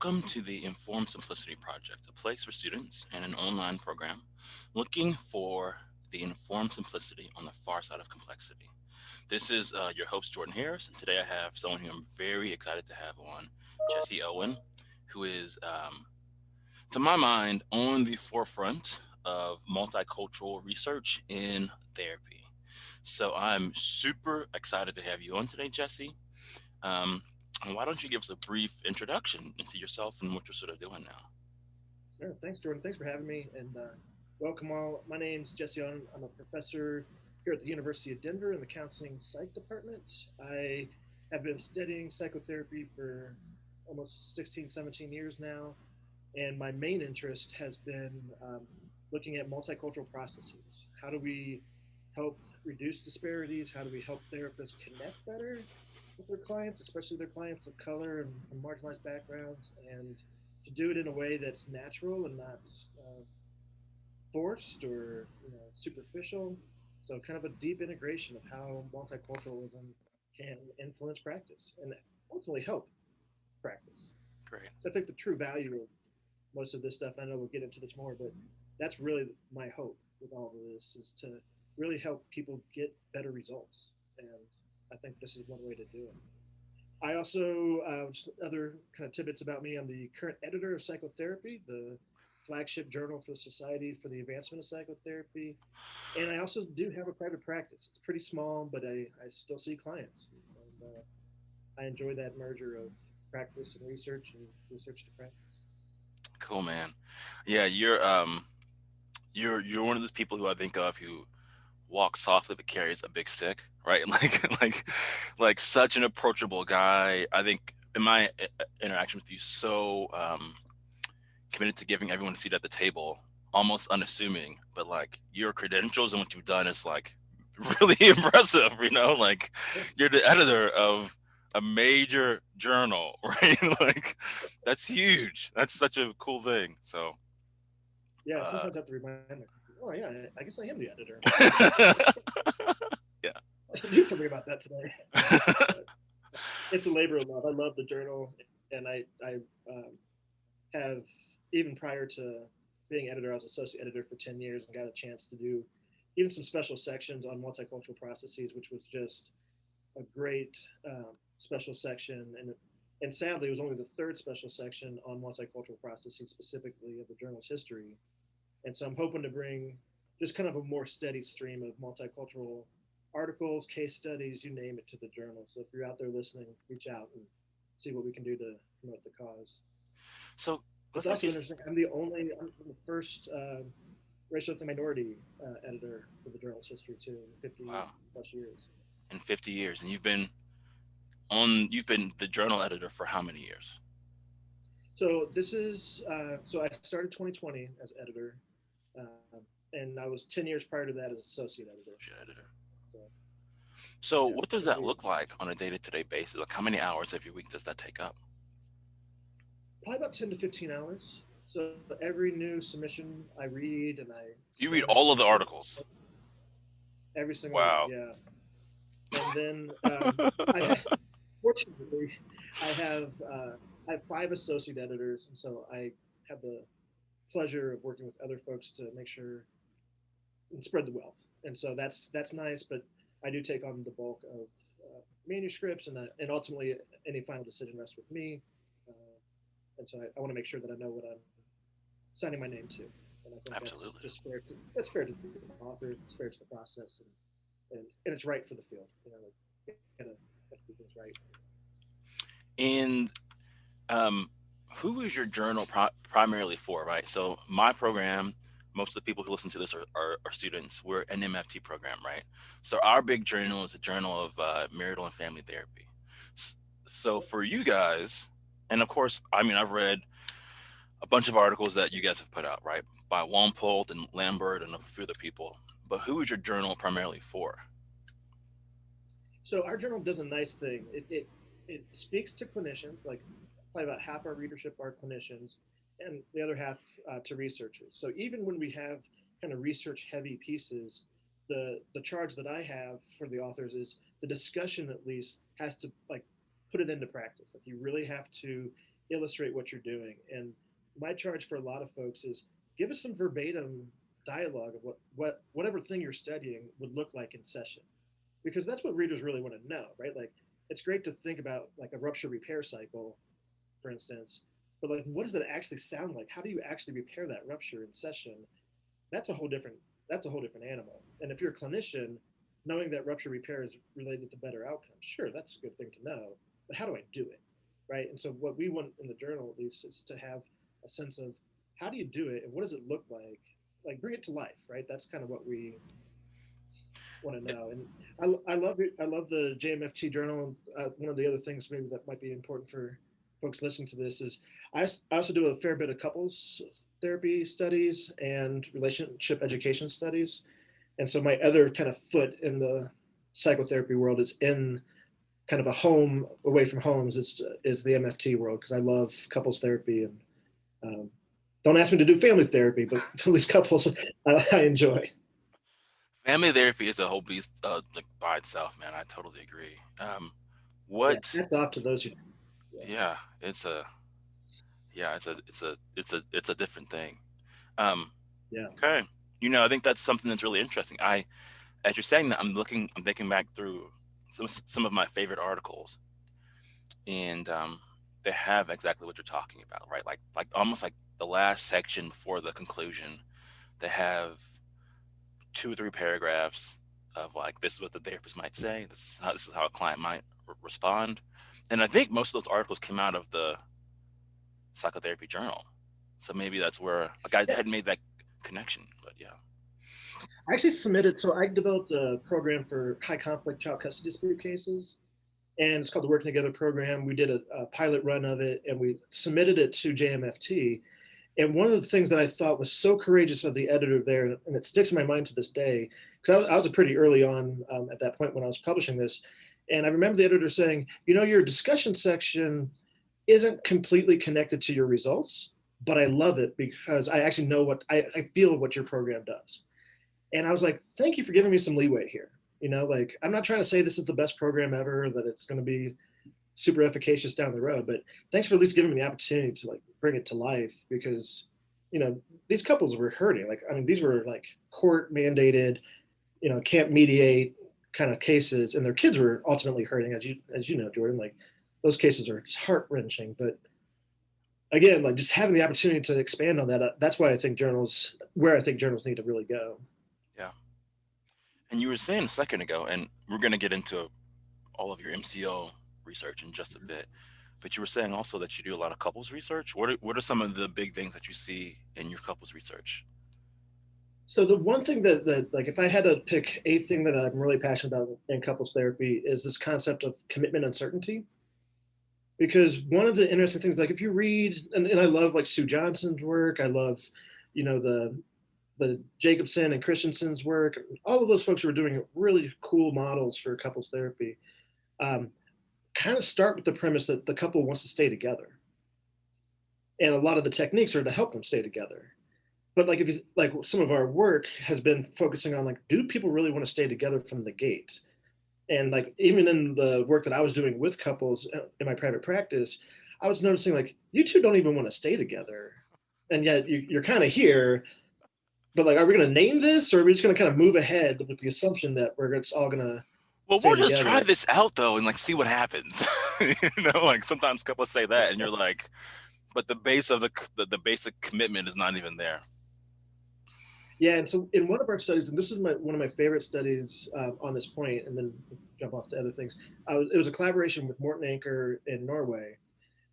Welcome to the Informed Simplicity Project, a place for students and an online program looking for the informed simplicity on the far side of complexity. This is your host, Jordan Harris, and today I have someone who I'm very excited to have on, Jesse Owen, who is, to my mind, on the forefront of multicultural research in therapy. So I'm super excited to have you on today, Jesse. Um, why don't you give us a brief introduction into yourself and what you're sort of doing now? Sure. Thanks, Jordan. Thanks for having me, and welcome all. My name's Jesse Owen. I'm a professor here at the University of Denver in the counseling psych department. I have been studying psychotherapy for almost 16, 17 years now, and my main interest has been looking at multicultural processes. How do we help reduce disparities? How do we help therapists connect better with their clients, especially their clients of color and from marginalized backgrounds, and to do it in a way that's natural and not forced or superficial. So, kind of a deep integration of how multiculturalism can influence practice and ultimately help practice. Great. So, I think the true value of most of this stuff, and I know we'll get into this more, but that's really my hope with all of this is to really help people get better results. And I think this is one way to do it. I also, just other kind of tidbits about me, I'm the current editor of Psychotherapy, the flagship journal for the Society for the Advancement of Psychotherapy. And I also do have a private practice. It's pretty small, but I still see clients. And I enjoy that merger of practice and research to practice. Cool, man. Yeah, you're one of those people who I think of who walks softly but carries a big stick, right? Like such an approachable guy. I think in my interaction with you, so committed to giving everyone a seat at the table, almost unassuming, but like your credentials and what you've done is like really impressive, like Yeah. you're the editor of a major journal, right? Like that's huge. That's such a cool thing. So Yeah, uh sometimes I have to remind myself, oh, yeah, I guess I am the editor. yeah. I should do something about that today. But it's a labor of love. I love the journal, and I have, even prior to being editor, I was associate editor for 10 years and got a chance to do even some special sections on multicultural processes, which was just a great special section. And sadly, it was only the third special section on multicultural processes, specifically of the journal's history. And so I'm hoping to bring just kind of a more steady stream of multicultural articles, case studies, you name it, to the journal. So if you're out there listening, reach out and see what we can do to promote the cause. So It's let's ask also you. interesting. I'm the first racial ethnic minority editor for the journal's history too, in 50 Wow, plus years. in 50 years, and you've been the journal editor for how many years? So this is so I started 2020 as editor, and I was 10 years prior to that as associate editor. Shit, editor. So So yeah, what does 10 that years. look like on a day-to-day basis? Like how many hours every week does that take up? Probably about 10 to 15 hours. So every new submission I read and I You read scan all of and the check articles. every single one. Wow. Yeah, and then I fortunately I have five associate editors, and so I have the pleasure of working with other folks to make sure and spread the wealth. And so that's nice, but I do take on the bulk of manuscripts, and ultimately any final decision rests with me. Uh, and so I want to make sure that I know what I'm signing my name to. And I think that's Absolutely. just fair. That's fair to the author. It's fair to the process, and it's right for the field. Gotta do things right. And um, who is your journal primarily for, right? So my program, most of the people who listen to this are students. We're an MFT program, right? So our big journal is a journal of marital and family therapy. S- So Yep. for you guys, and of course, I mean, I've read a bunch of articles that you guys have put out, right? By Wampold and Lambert and a few other people. But who is your journal primarily for? So our journal does a nice thing. It speaks to clinicians, like probably about half our readership are clinicians, and the other half to researchers. So even when we have kind of research heavy pieces, the charge that I have for the authors is the discussion at least has to like put it into practice. Like you really have to illustrate what you're doing. And my charge for a lot of folks is give us some verbatim dialogue of whatever thing you're studying would look like in session, because that's what readers really want to know, right? Like it's great to think about like a rupture repair cycle, for instance, but like what does that actually sound like? How do you actually repair that rupture in session? That's a whole different that's a whole different animal. And if you're a clinician, knowing that rupture repair is related to better outcomes, sure, that's a good thing to know. But how do I do it, right? And so what we want in the journal at least is to have a sense of how do you do it and what does it look like? Like bring it to life, right? That's kind of what we want to know. And I love it. I love the JMFT journal. One of the other things maybe that might be important for folks listening to this is I also do a fair bit of couples therapy studies and relationship education studies. And so my other kind of foot in the psychotherapy world is in kind of a home away from homes is the MFT world because I love couples therapy and um, don't ask me to do family therapy, but at least couples I enjoy. Family therapy is a whole beast, like by itself, man. I totally agree. Yeah, What? that's off to those who. Yeah, Yeah, it's a different thing. Um, yeah. okay, I think that's something that's really interesting. As you're saying that, I'm thinking back through some of my favorite articles, and they have exactly what you're talking about, right? Like almost like the last section before the conclusion, they have 2 or 3 paragraphs of like this is what the therapist might say, this is how a client might respond, and I think most of those articles came out of the psychotherapy journal, so maybe that's where like I Yeah. had made that connection, but yeah. I actually submitted. So I developed a program for high conflict child custody dispute cases, and it's called the Working Together program. We did a pilot run of it, and we submitted it to JMFT. And one of the things that I thought was so courageous of the editor there, and it sticks in my mind to this day, because I was pretty early on at that point when I was publishing this. And I remember the editor saying, your discussion section isn't completely connected to your results, but I love it because I actually know I feel what your program does. And I was like, thank you for giving me some leeway here. Like I'm not trying to say this is the best program ever, that it's going to be super efficacious down the road, but thanks for at least giving me the opportunity to like bring it to life because, these couples were hurting. Like, I mean, these were like court mandated, can't mediate kind of cases, and their kids were ultimately hurting, as you know, Jordan. Like, those cases are heart wrenching. But again, like just having the opportunity to expand on that, that's why I think where I think journals need to really go. Yeah, and you were saying a second ago, and we're going to get into all of your MCO research in just a bit, but you were saying also that you do a lot of couples research. What are some of the big things that you see in your couples research? So the one thing that like if I had to pick a thing that I'm really passionate about in couples therapy is this concept of commitment uncertainty. Because one of the interesting things, like if you read, and I love like Sue Johnson's work, I love, the Jacobson and Christensen's work, all of those folks who are doing really cool models for couples therapy, um, kind of start with the premise that the couple wants to stay together, and a lot of the techniques are to help them stay together. But like if you like some of our work has been focusing on like, do people really want to stay together from the gate? And like even in the work that I was doing with couples in my private practice, I was noticing like you two don't even want to stay together, and yet you're kind of here. But like, are we going to name this, or are we just going to kind of move ahead with the assumption that we're just all going to Well, stay we'll just try together? this out though and like see what happens. Like sometimes couples say that, and you're like, but the base of the basic commitment is not even there. Yeah, and so in one of our studies, and this is one of my favorite studies on this point, and then jump off to other things. It was a collaboration with Morton Anchor in Norway,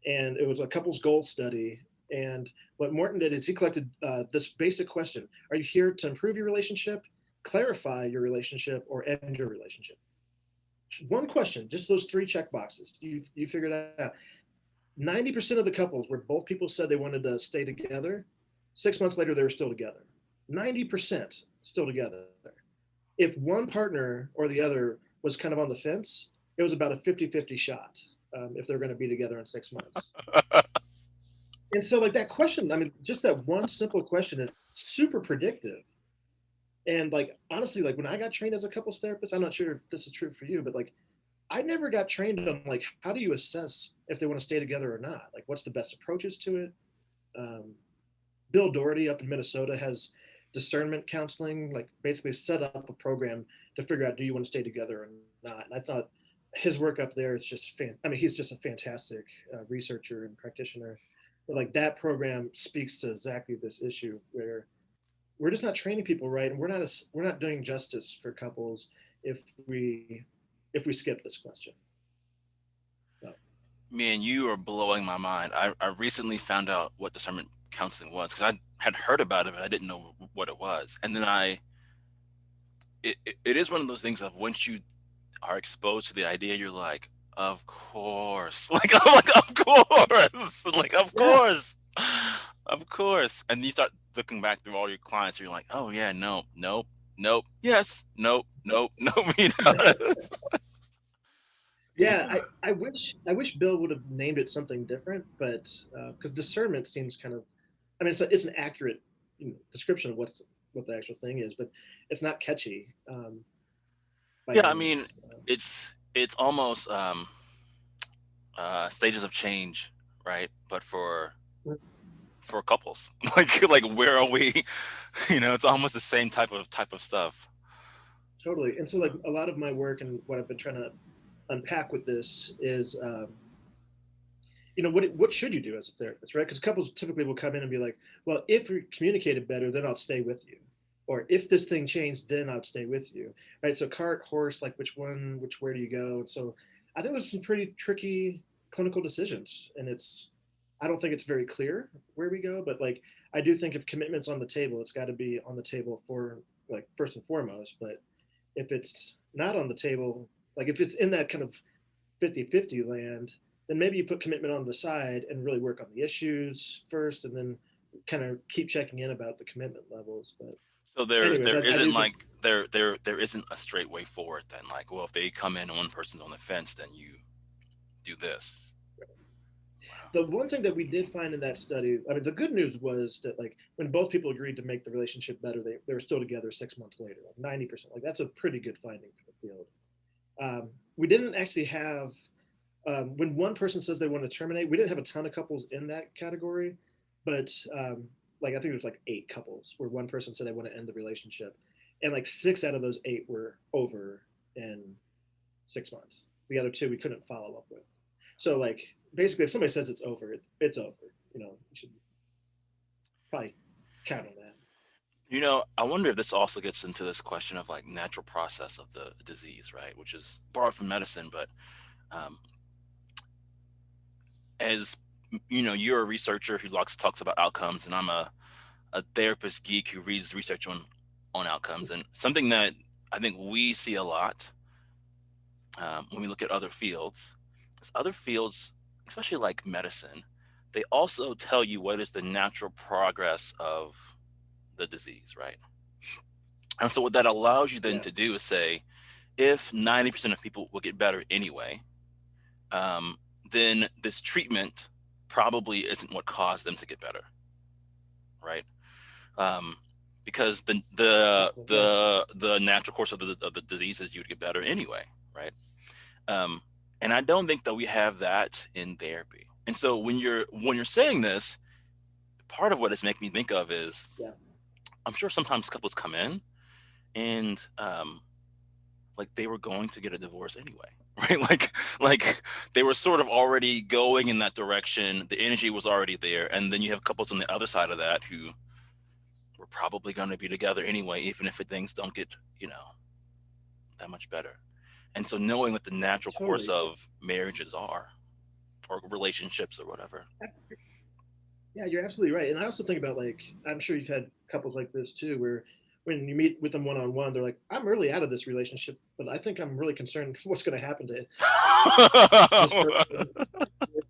and it was a couples goal study. And what Morton did is he collected this basic question: are you here to improve your relationship, clarify your relationship, or end your relationship? One question, just those three check boxes. You figured out. 90% of the couples where both people said they wanted to stay together, 6 months later they were still together. 90% still together. If one partner or the other was kind of on the fence, it was about a 50-50 shot if they're going to be together in 6 months. And so, like that question, I mean, just that one simple question is super predictive. And like honestly, like when I got trained as a couples therapist, I'm not sure if this is true for you, but like I never got trained on like how do you assess if they want to stay together or not? Like what's the best approaches to it? Um, Bill Doherty up in Minnesota has discernment counseling, like basically set up a program to figure out do you want to stay together or not. And I thought his work up there is just I mean, he's just a fantastic researcher and practitioner. But like that program speaks to exactly this issue where we're just not training people right, and we're not doing justice for couples if we skip this question. So, Man, you are blowing my mind. I recently found out what discernment counseling was because I had heard about it, but I didn't know what it was. And then it is one of those things of once you are exposed to the idea, you're like, of course, like I'm like, of course, like of yeah, course, of course. And you start looking back through all your clients, and you're like, oh yeah, no, nope, nope, yes, nope, nope, nope. yeah. Yeah. I wish Bill would have named it something different, but because discernment seems kind of, I mean, it's an accurate description of what the actual thing is, but it's not catchy by Yeah, any I mean, means. it's almost stages of change, right? But for couples, like where are we? It's almost the same type of stuff. Totally. And so, like, a lot of my work and what I've been trying to unpack with this is, what should you do as a therapist, right? Because couples typically will come in and be like, well, if we communicated better, then I'll stay with you. Or if this thing changed, then I'd stay with you, right? So cart, horse, like where do you go? And so I think there's some pretty tricky clinical decisions, and I don't think it's very clear where we go, but like I do think if commitment's on the table, it's got to be on the table for like first and foremost. But if it's not on the table, like if it's in that kind of 50-50 land, then maybe you put commitment on the side and really work on the issues first and then kind of keep checking in about the commitment levels. But So there anyways, there I isn't do think like there isn't a straight way forward then. Like, well, if they come in and one person's on the fence, then you do this. Wow. the one thing that we did find in that study, I mean, the good news was that like when both people agreed to make the relationship better, they were still together 6 months later, like 90%. Like that's a pretty good finding for the field. We didn't actually have when one person says they want to terminate, we didn't have a ton of couples in that category, but like I think there's like 8 couples where one person said they want to end the relationship, and like 6 out of those 8 were over in 6 months. The other 2 we couldn't follow up with. So like basically, if somebody says it's over, it's over. You should probably count on that. I wonder if this also gets into this question of like natural process of the disease, right? Which is borrowed from medicine, but um, as you're a researcher who talks about outcomes, and I'm a therapist geek who reads research on outcomes, and something that I think we see a lot when we look at other fields is other fields, especially like medicine, they also tell you what is the natural progress of the disease, right? And so what that allows you then Yeah, to do is say, if 90% of people will get better anyway, um, then this treatment probably isn't what caused them to get better, right? Um, because exactly. Yeah, the natural course of the disease is you would get better anyway, right? Um, and I don't think that we have that in therapy. And so when you're saying this, part of what it's making me think of is yeah, I'm sure sometimes couples come in and like they were going to get a divorce anyway, right? Like they were sort of already going in that direction. The energy was already there, and then you have couples on the other side of that who were probably going to be together anyway, even if things don't get that much better. And so knowing what the natural course totally. of marriages are or relationships or whatever. Yeah, you're absolutely right. And I also think about like I'm sure you've had couples like this too, where when you meet with them one on one, they're like, "I'm really out of this relationship, but I think I'm really concerned what's going to happen to this person."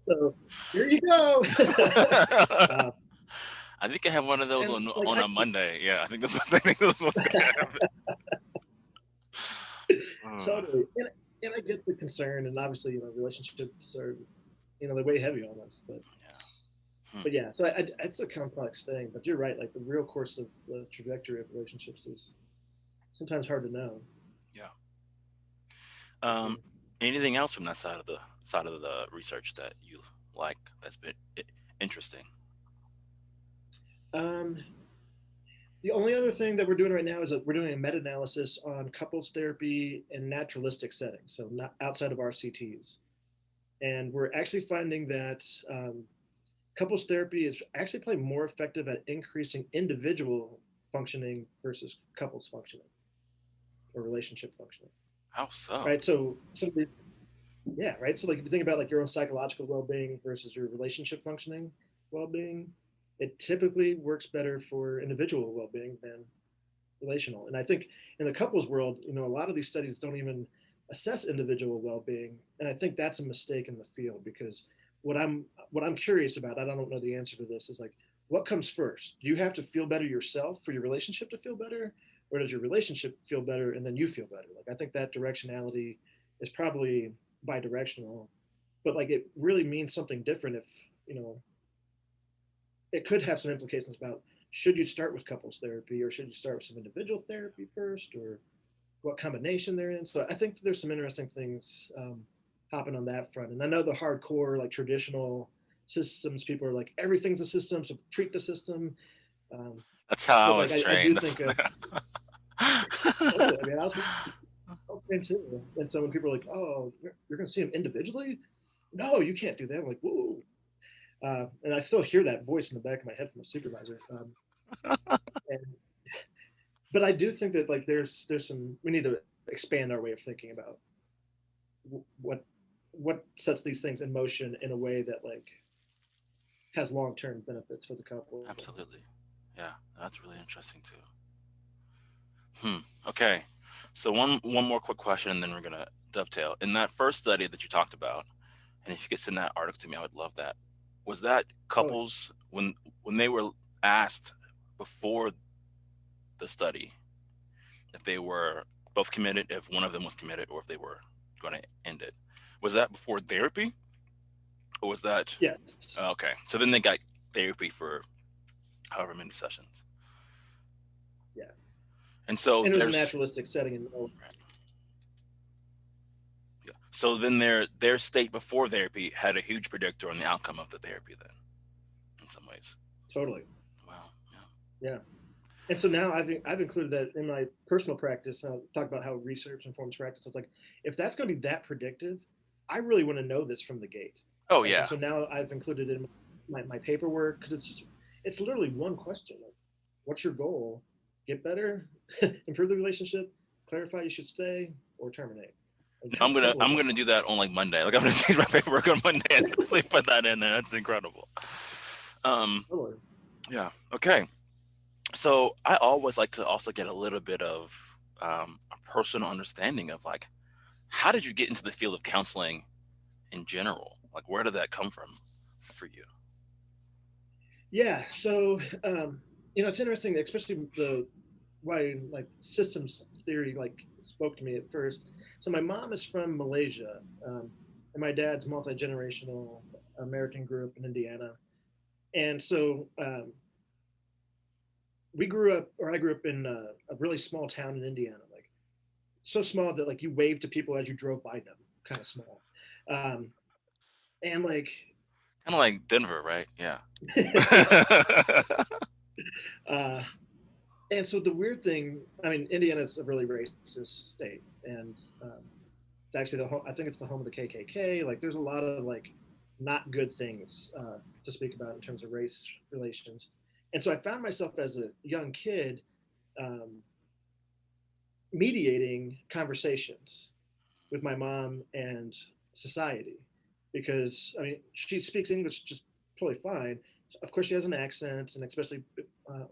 So here you go. uh, I think I have one of those and like on a Monday. Yeah, I think that's what's gonna happen. Uh, totally, and I get the concern, and obviously relationships are they weigh heavy on us, yeah. Hmm. but yeah, so it's a complex thing. But you're right, like the real course of the trajectory of relationships is sometimes hard to know. Yeah. Let's Um, see. Anything else from that side of the research that you like that's been interesting? Um, the only other thing that we're doing right now is that we're doing a meta-analysis on couples therapy in naturalistic settings, so not outside of RCTs. And we're actually finding that couples therapy is actually probably more effective at increasing individual functioning versus couples functioning or relationship functioning. How so? Right. So yeah, right. So like if you think about like your own psychological well-being versus your relationship functioning well-being, it typically works better for individual well-being than relational. And I think in the couples world, a lot of these studies don't even assess individual well-being, and I think that's a mistake in the field because what I'm what I'm curious about, I don't know the answer to this, is like what comes first? Do you have to feel better yourself for your relationship to feel better, or does your relationship feel better and then you feel better? Like I think that directionality is probably bi-directional, but like it really means something different if you know it could have some implications about should you start with couples therapy or should you start with some individual therapy first or what combination they're in. So I think there's some interesting things hopping on that front. And I know the hardcore, like traditional systems, people are like everything's a system, so treat the system. Um, That's how I but like was I do trained. think of totally. I mean, I was trained too. And so when people are like, "Oh, you're going to see them individually," no, you can't do that. I'm like, "Whoa." And I still hear that voice in the back of my head from a supervisor. And but I do think that like there's some we need to expand our way of thinking about what what sets these things in motion in a way that like has long term benefits for the couple. Absolutely. Yeah, that's really interesting too. Hmm. Okay. So one more quick question, and then we're gonna dovetail. In that first study that you talked about, and if you could send that article to me, I would love that. Was that Oh couples when they were asked before the study if they were both committed, if one of them was committed, or if they were going to end it? Was that before therapy, or was that yes, okay? So then they got therapy for however many sessions, yeah, and so and it was a there's naturalistic setting and no, right, yeah. So then their state before therapy had a huge predictor on the outcome of the therapy. Then, in some ways, totally, wow, yeah, yeah. And so now I've included that in my personal practice. I'll talk about how research informs practice. It's like if that's going to be that predictive, I really want to know this from the gate, oh right? And yeah, so now I've included it in my paperwork because it's literally one question: like, what's your goal? Get better, improve the relationship, clarify you should stay or terminate. Like, how I'm gonna simple is I'm that? gonna do that on like Monday. Like I'm gonna change my paperwork on Monday and definitely put that in there. That's incredible. Um, Totally. yeah. Okay. So I always like to also get a little bit of a personal understanding of like how did you get into the field of counseling in general? Like where did that come from for you? Yeah. So it's interesting, especially the why like systems theory like spoke to me at first. So my mom is from Malaysia, and my dad's multi generational American, grew up in Indiana, and so we grew up, or I grew up in a really small town in Indiana, like so small that like you waved to people as you drove by them, kind of small, um, and like Kind of like Denver, right? Yeah. yeah. Uh, and so the weird thing, I mean, Indiana is a really racist state, and it's actually the home. I think it's the home of the KKK. Like, there's a lot of like not good things to speak about in terms of race relations. And so I found myself as a young kid um, mediating conversations with my mom and society because I mean she speaks English just totally fine. Of course, she has an accent, and especially uh,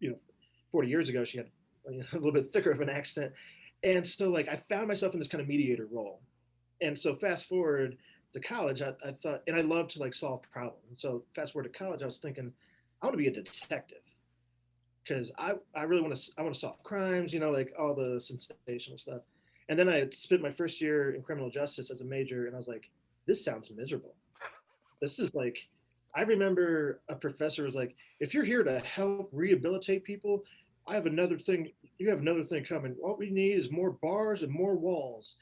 you know 40 years ago she had a little bit thicker of an accent, and so like I found myself in this kind of mediator role. And so fast forward to college, I thought, and I love to like solve problems. And so fast forward to college, I was thinking I want to be a detective because I really I want to solve crimes, like all the sensational stuff. And then I spent my first year in criminal justice as a major, and I was like, this sounds miserable. This is like, I remember a professor was like, if you're here to help rehabilitate people, you have another thing coming. What we need is more bars and more walls.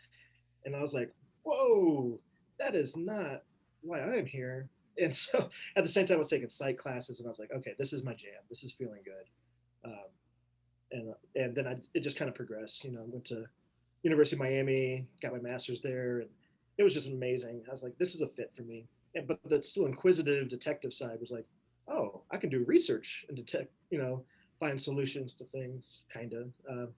And I was like, whoa, that is not why I am here. And so at the same time, I was taking psych classes, and I was like, okay, this is my jam. This is feeling good. And then it just kind of progressed. You know, I went to University of Miami, got my master's there, and it was just amazing. I was like, this is a fit for me. And, but the still inquisitive detective side was like, oh, I can do research and detect, find solutions to things, kind of.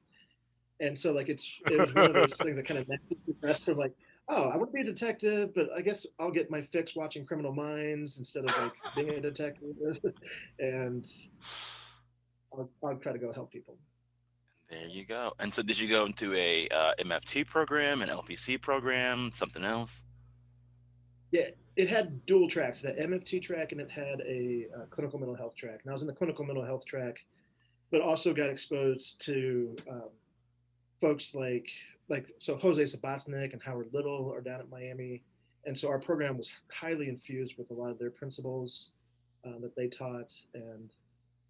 And so like it was one of those things that kind of progressed from like, oh, I want to be a detective, but I guess I'll get my fix watching Criminal Minds instead of like being a detective, and I'll try to go help people. There you go. And so, did you go into a MFT program, an LPC program, something else? Yeah, it had dual tracks, that MFT track, and it had a clinical mental health track. And I was in the clinical mental health track, but also got exposed to folks like so Jose Sabatnik and Howard Little are down at Miami, and so our program was highly infused with a lot of their principles that they taught, and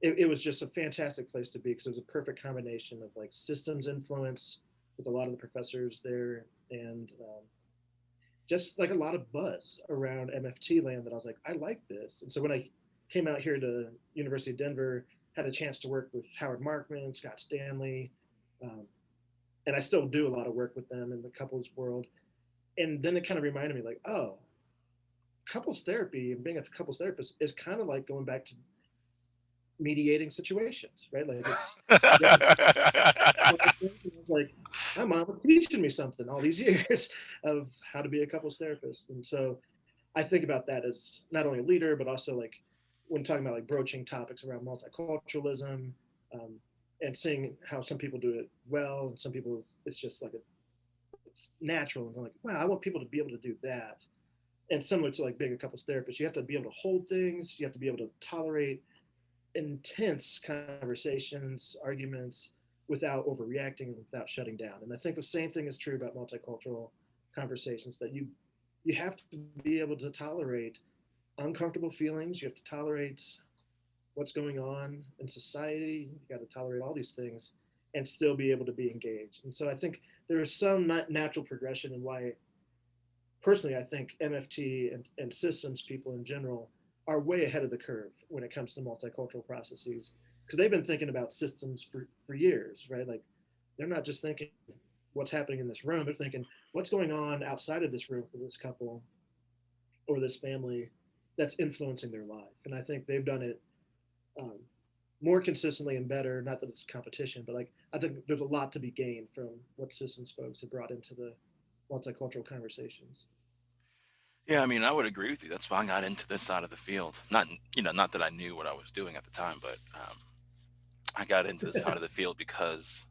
it was just a fantastic place to be because it was a perfect combination of like systems influence with a lot of the professors there, and just like a lot of buzz around MFT land that I was like, I like this. And so when I came out here to University of Denver, had a chance to work with Howard Markman, Scott Stanley, um, and I still do a lot of work with them in the couples world. And then it kind of reminded me like, oh, couples therapy and being a couples therapist is kind of like going back to mediating situations, right? Like it's like my mom was teaching me something all these years of how to be a couples therapist. And so I think about that as not only a leader, but also like when talking about like broaching topics around multiculturalism, um, and seeing how some people do it well, and some people it's just like it's natural, and they're like, wow, I want people to be able to do that. And similar to like being a couples therapist, you have to be able to hold things, you have to be able to tolerate intense conversations, arguments, without overreacting, without shutting down. And I think the same thing is true about multicultural conversations, that you have to be able to tolerate uncomfortable feelings. You have to tolerate what's going on in society. You got to tolerate all these things and still be able to be engaged. And so I think there is some natural progression in why, personally, I think MFT and systems people in general are way ahead of the curve when it comes to multicultural processes because they've been thinking about systems for years, right? Like they're not just thinking what's happening in this room, they're thinking what's going on outside of this room for this couple or this family that's influencing their life. And I think they've done it um, more consistently and better. Not that it's competition, but like I think there's a lot to be gained from what systems folks have brought into the multicultural conversations. Yeah, I mean, I would agree with you. That's why I got into this side of the field. Not that I knew what I was doing at the time, but I got into this side of the field because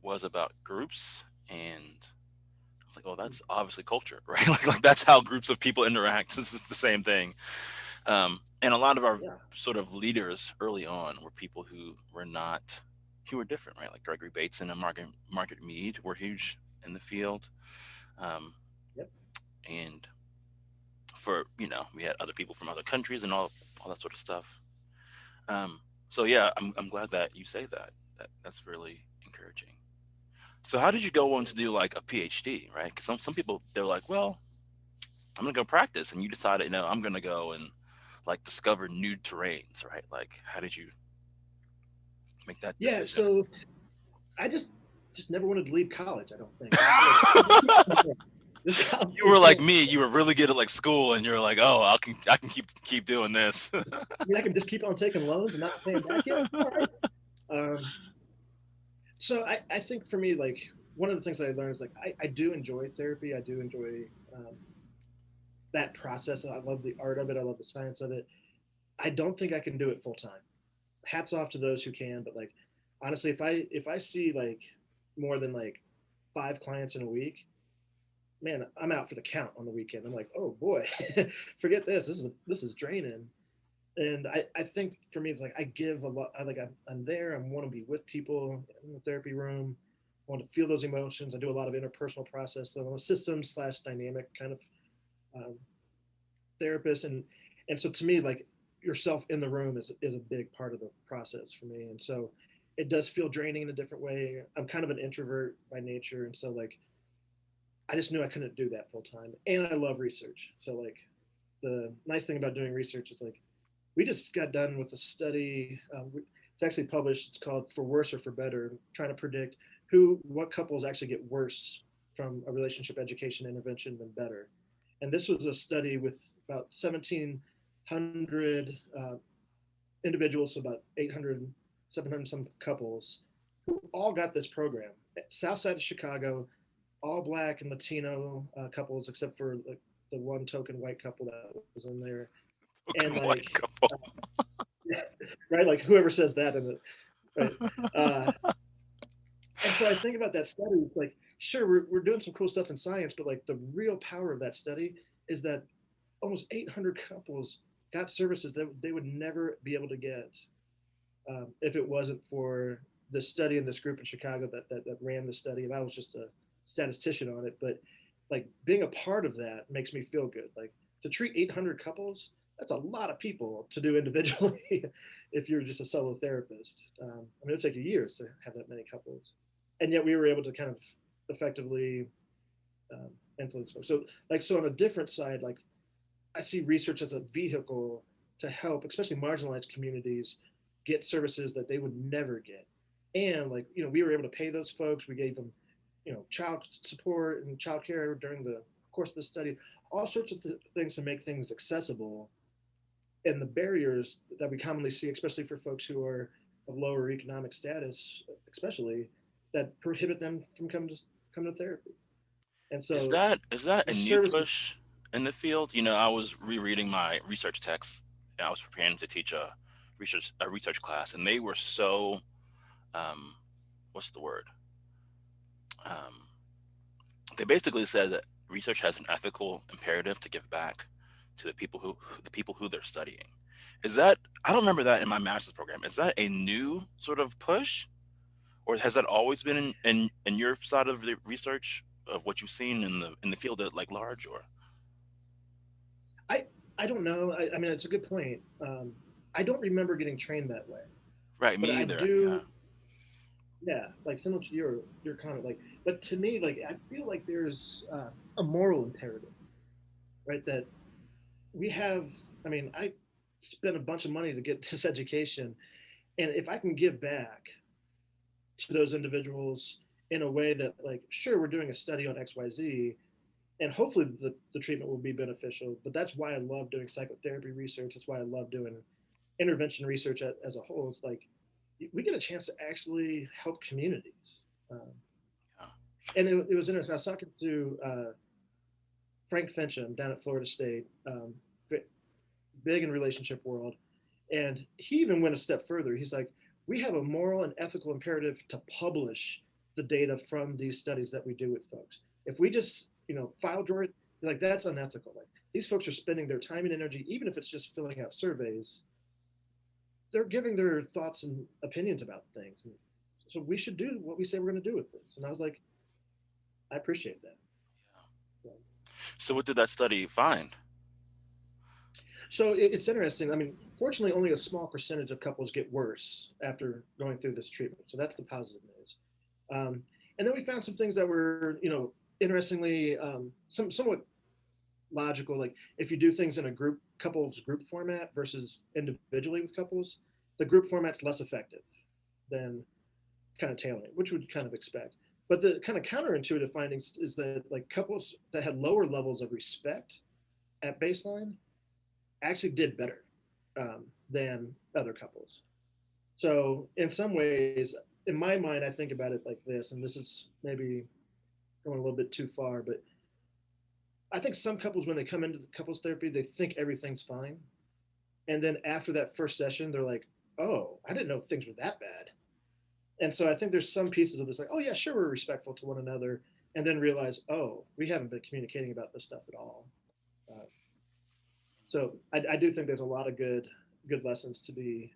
was about groups, and I was like, oh, that's obviously culture, right? Like that's how groups of people interact. This is the same thing. And a lot of our Yeah. sort of leaders early on were people who were different, right? Like Gregory Bateson and Margaret Mead were huge in the field. Um, Yep. and we had other people from other countries and all that sort of stuff. So yeah, I'm glad that you say that. That's really encouraging. So how did you go on to do like a PhD, right? Because some people they're like, well, I'm gonna go practice, and you decided, no, I'm gonna go and like discover new terrains, right? Like, how did you make that Yeah. decision? So I just never wanted to leave college. I don't think I was like, I just keep going. This college You is were like great. me. You were really good at like school, and you're like, oh, I can keep doing this. I mean, I can just keep on taking loans and not paying back yet. All right. So I think for me, like one of the things that I learned is like I do enjoy therapy. I do enjoy um, that process. I love the art of it. I love the science of it. I don't think I can do it full time. Hats off to those who can, but like honestly, if I see like more than like 5 clients in a week, man, I'm out for the count on the weekend. I'm like, oh boy, forget this. This is draining. And I think for me, it's like I give a lot. I'm there. I want to be with people in the therapy room. I want to feel those emotions. I do a lot of interpersonal process. So I'm a system/dynamic kind of um, therapist, and so to me, like yourself in the room is a big part of the process for me. And so it does feel draining in a different way. I'm kind of an introvert by nature, and so like I just knew I couldn't do that full time. And I love research, so like the nice thing about doing research is like we just got done with a study. It's actually published. It's called "For Worse or for Better," trying to predict what couples actually get worse from a relationship education intervention than better. And this was a study with about 1,700 individuals, so about 800, 700 some couples, who all got this program. South side of Chicago, all Black and Latino couples, except for like the one token white couple that was in there. And Token like, white couple. yeah, right, like whoever says that in it, right? Uh, and so I think about that study. It's like, sure, we're doing some cool stuff in science, but like the real power of that study is that almost 800 couples got services that they would never be able to get if it wasn't for the study in this group in Chicago that ran the study. And I was just a statistician on it. But like being a part of that makes me feel good. Like to treat 800 couples, that's a lot of people to do individually if you're just a solo therapist. I mean, it'll take you years to have that many couples. And yet we were able to kind of effectively um, influence folks. So, like, so on a different side, like I see research as a vehicle to help, especially marginalized communities, get services that they would never get. And like, we were able to pay those folks. We gave them, child support and child care during the course of the study, all sorts of things to make things accessible. And the barriers that we commonly see, especially for folks who are of lower economic status, especially that prohibit them from coming to therapy. And so Is that the a new service, push in the field? I was rereading my research text. I was preparing to teach a research class, and they were so um, what's the word? Um, they basically said that research has an ethical imperative to give back to the people who they're studying. Is that I don't remember that in my master's program. Is that a new sort of push, or has that always been in your side of the research of what you've seen in the field at like large or I I don't know. I mean, it's a good point. I don't remember getting trained that way, right? Me but I either. Yeah. do. Yeah, like similar to your comment. Like, but to me, like I feel like there's a moral imperative, right? That we have. I mean, I spent a bunch of money to get this education, and if I can give back to those individuals in a way that, like, sure, we're doing a study on X, Y, Z, and hopefully the treatment will be beneficial. But that's why I love doing psychotherapy research. That's why I love doing intervention research as a whole. It's like we get a chance to actually help communities. Yeah. And it was interesting. I was talking to Frank Fincham down at Florida State, big in relationship world, and he even went a step further. He's like, we have a moral and ethical imperative to publish the data from these studies that we do with folks. If we just file drawer it, like that's unethical. Like these folks are spending their time and energy, even if it's just filling out surveys. They're giving their thoughts and opinions about things. And so we should do what we say we're going to do with this. And I was like, I appreciate that. So, So what did that study find? so it's interesting. I mean, fortunately, only a small percentage of couples get worse after going through this treatment. So that's the positive news. And then we found some things that were, interestingly, somewhat logical. Like if you do things in a couples group format versus individually with couples, the group format's less effective than kind of tailoring, which would kind of expect. But the kind of counterintuitive findings is that like couples that had lower levels of respect at baseline actually did better than other couples. So in some ways, in my mind, I think about it like this, and this is maybe going a little bit too far, but I think some couples, when they come into the couples therapy, they think everything's fine. And then after that first session, they're like, oh, I didn't know things were that bad. And so I think there's some pieces of this like, oh, yeah, sure, we're respectful to one another. And then realize, oh, we haven't been communicating about this stuff at all. Uh, so I do think there's a lot of good lessons to be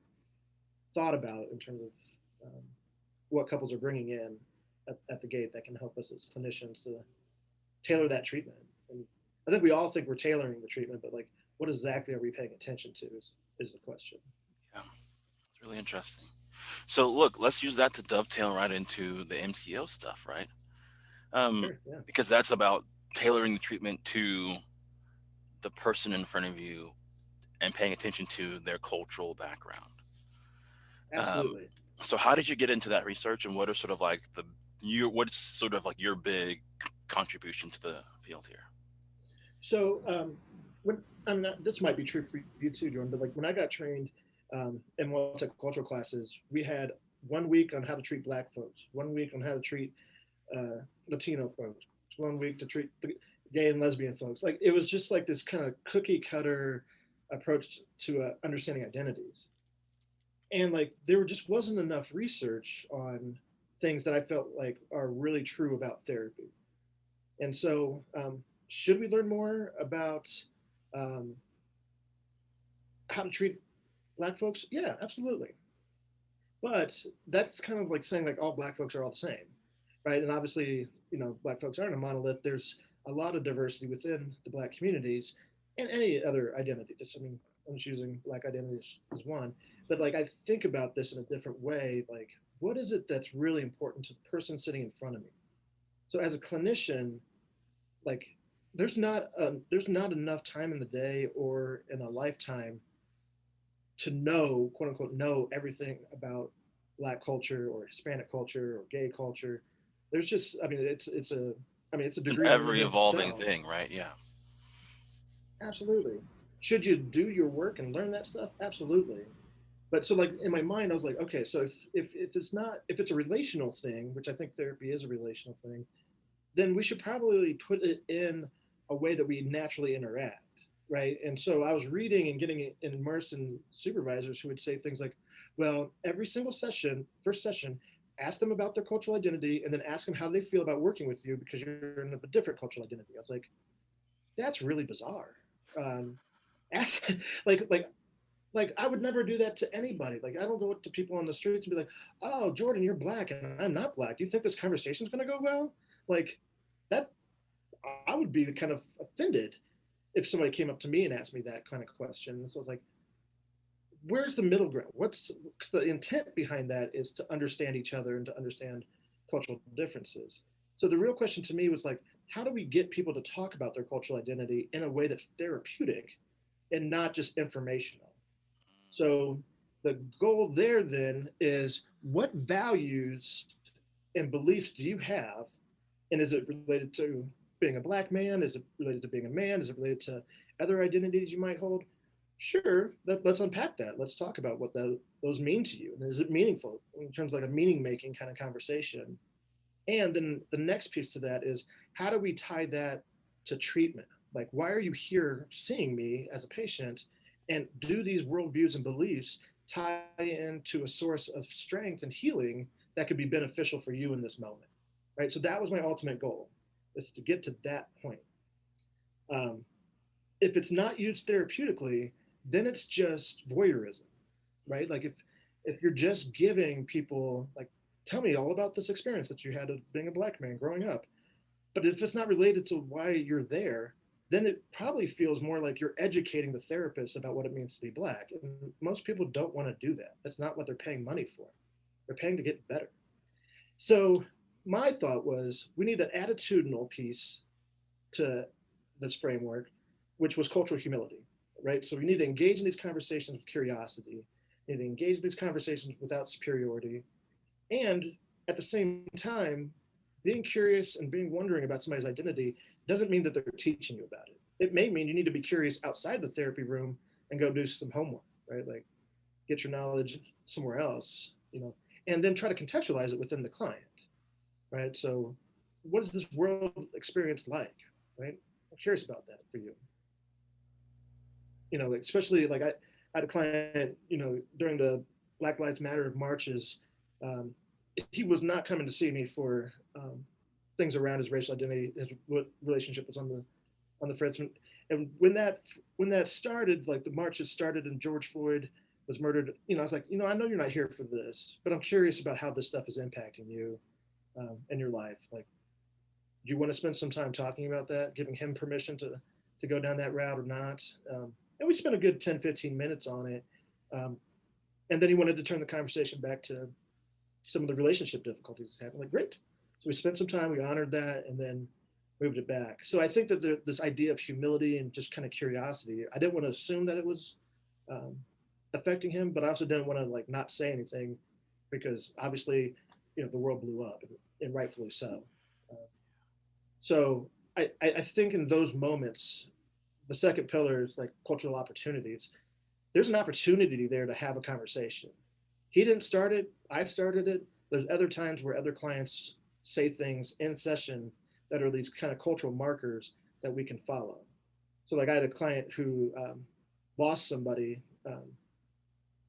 thought about in terms of what couples are bringing in at the gate that can help us as clinicians to tailor that treatment. And I think we all think we're tailoring the treatment, but what exactly are we paying attention to is the question. Yeah, it's really interesting. So look, let's use that to dovetail right into the MCO stuff, right? Um, Sure, yeah, because that's about tailoring the treatment to the person in front of you and paying attention to their cultural background. Um, absolutely. so how did you get into that research, and what are sort of like what's sort of like your big contribution to the field here? So when I mean this might be true for you too, Jordan, but like when I got trained in multicultural classes, we had 1 week on how to treat Black folks, 1 week on how to treat Latino folks, 1 week to treat the gay and lesbian folks. Like it was just like this kind of cookie cutter approach to understanding identities, and like there just wasn't enough research on things that I felt like are really true about therapy. And so, should we learn more about um, how to treat Black folks? Yeah, absolutely. But that's kind of like saying like all Black folks are all the same, right? And obviously, Black folks aren't a monolith. There's a lot of diversity within the Black communities and any other identity. Just I mean, I'm just using Black identities as one, but like I think about this in a different way. Like, what is it that's really important to the person sitting in front of me? So as a clinician, like there's not enough time in the day or in a lifetime to know, quote unquote, know everything about Black culture or Hispanic culture or gay culture. There's just, I mean, it's a An degree in ever and of evolving itself. thing, right? Yeah. Absolutely. Should you do your work and learn that stuff? Absolutely. But so like in my mind, I was like, okay, so if it's not, if it's a relational thing, which I think therapy is a relational thing, then we should probably put it in a way that we naturally interact, right? And so I was reading and getting immersed in supervisors who would say things like, well, every single session, first session, ask them about their cultural identity and then ask them how they feel about working with you because you're in a different cultural identity. I was like, that's really bizarre. Um, ask, like like I would never do that to anybody. Like I don't go up to people on the streets and be like, "Oh, Jordan, you're black and I'm not black. Do you think this conversation's going to go well?" Like that, I would be kind of offended if somebody came up to me and asked me that kind of question. So I was like, "Where's the middle ground? What's the intent behind that? Is to understand each other and to understand cultural differences." So the real question to me was like, how do we get people to talk about their cultural identity in a way that's therapeutic and not just informational? So the goal there then is what values and beliefs do you have? And is it related to being a black man? Is it related to being a man? Is it related to other identities you might hold? Sure, let's unpack that. Let's talk about what those mean to you. And is it meaningful in terms of like a meaning making kind of conversation? And then the next piece to that is how do we tie that to treatment? Like, why are you here seeing me as a patient? And do these worldviews and beliefs tie into a source of strength and healing that could be beneficial for you in this moment? Right. So that was my ultimate goal, is to get to that point. Um, if it's not used therapeutically, then it's just voyeurism, right? Like if you're just giving people like, tell me all about this experience that you had of being a black man growing up, but if it's not related to why you're there, then it probably feels more like you're educating the therapist about what it means to be black. And most people don't want to do that. That's not what they're paying money for. They're paying to get better. So my thought was we need an attitudinal piece to this framework, which was cultural humility, right? So we need to engage in these conversations with curiosity, we need to engage in these conversations without superiority, and at the same time, being curious and being wondering about somebody's identity doesn't mean that they're teaching you about it. It may mean you need to be curious outside the therapy room and go do some homework, right? Like get your knowledge somewhere else, and then try to contextualize it within the client, right? So, what is this world experience like, right? I'm curious about that for you. Like, especially like I had a client, during the Black Lives Matter marches. Um, he was not coming to see me for things around his racial identity. His relationship was on the fence. And when that started, like the marches started, and George Floyd was murdered. I was like, I know you're not here for this, but I'm curious about how this stuff is impacting you in your life. Like, do you want to spend some time talking about that, giving him permission to go down that route or not? And we spent a good 10, 15 minutes on it. Um, And then he wanted to turn the conversation back to some of the relationship difficulties he's having. Like, great. So we spent some time, we honored that, and then moved it back. So I think that this idea of humility and just kind of curiosity, I didn't want to assume that it was um, affecting him, but I also didn't want to like not say anything because obviously, the world blew up and rightfully so. Uh, so I think in those moments, the second pillar is like cultural opportunities. There's an opportunity there to have a conversation. He didn't start it, I started it. There's other times where other clients say things in session that are these kind of cultural markers that we can follow. So, like, I had a client who lost somebody,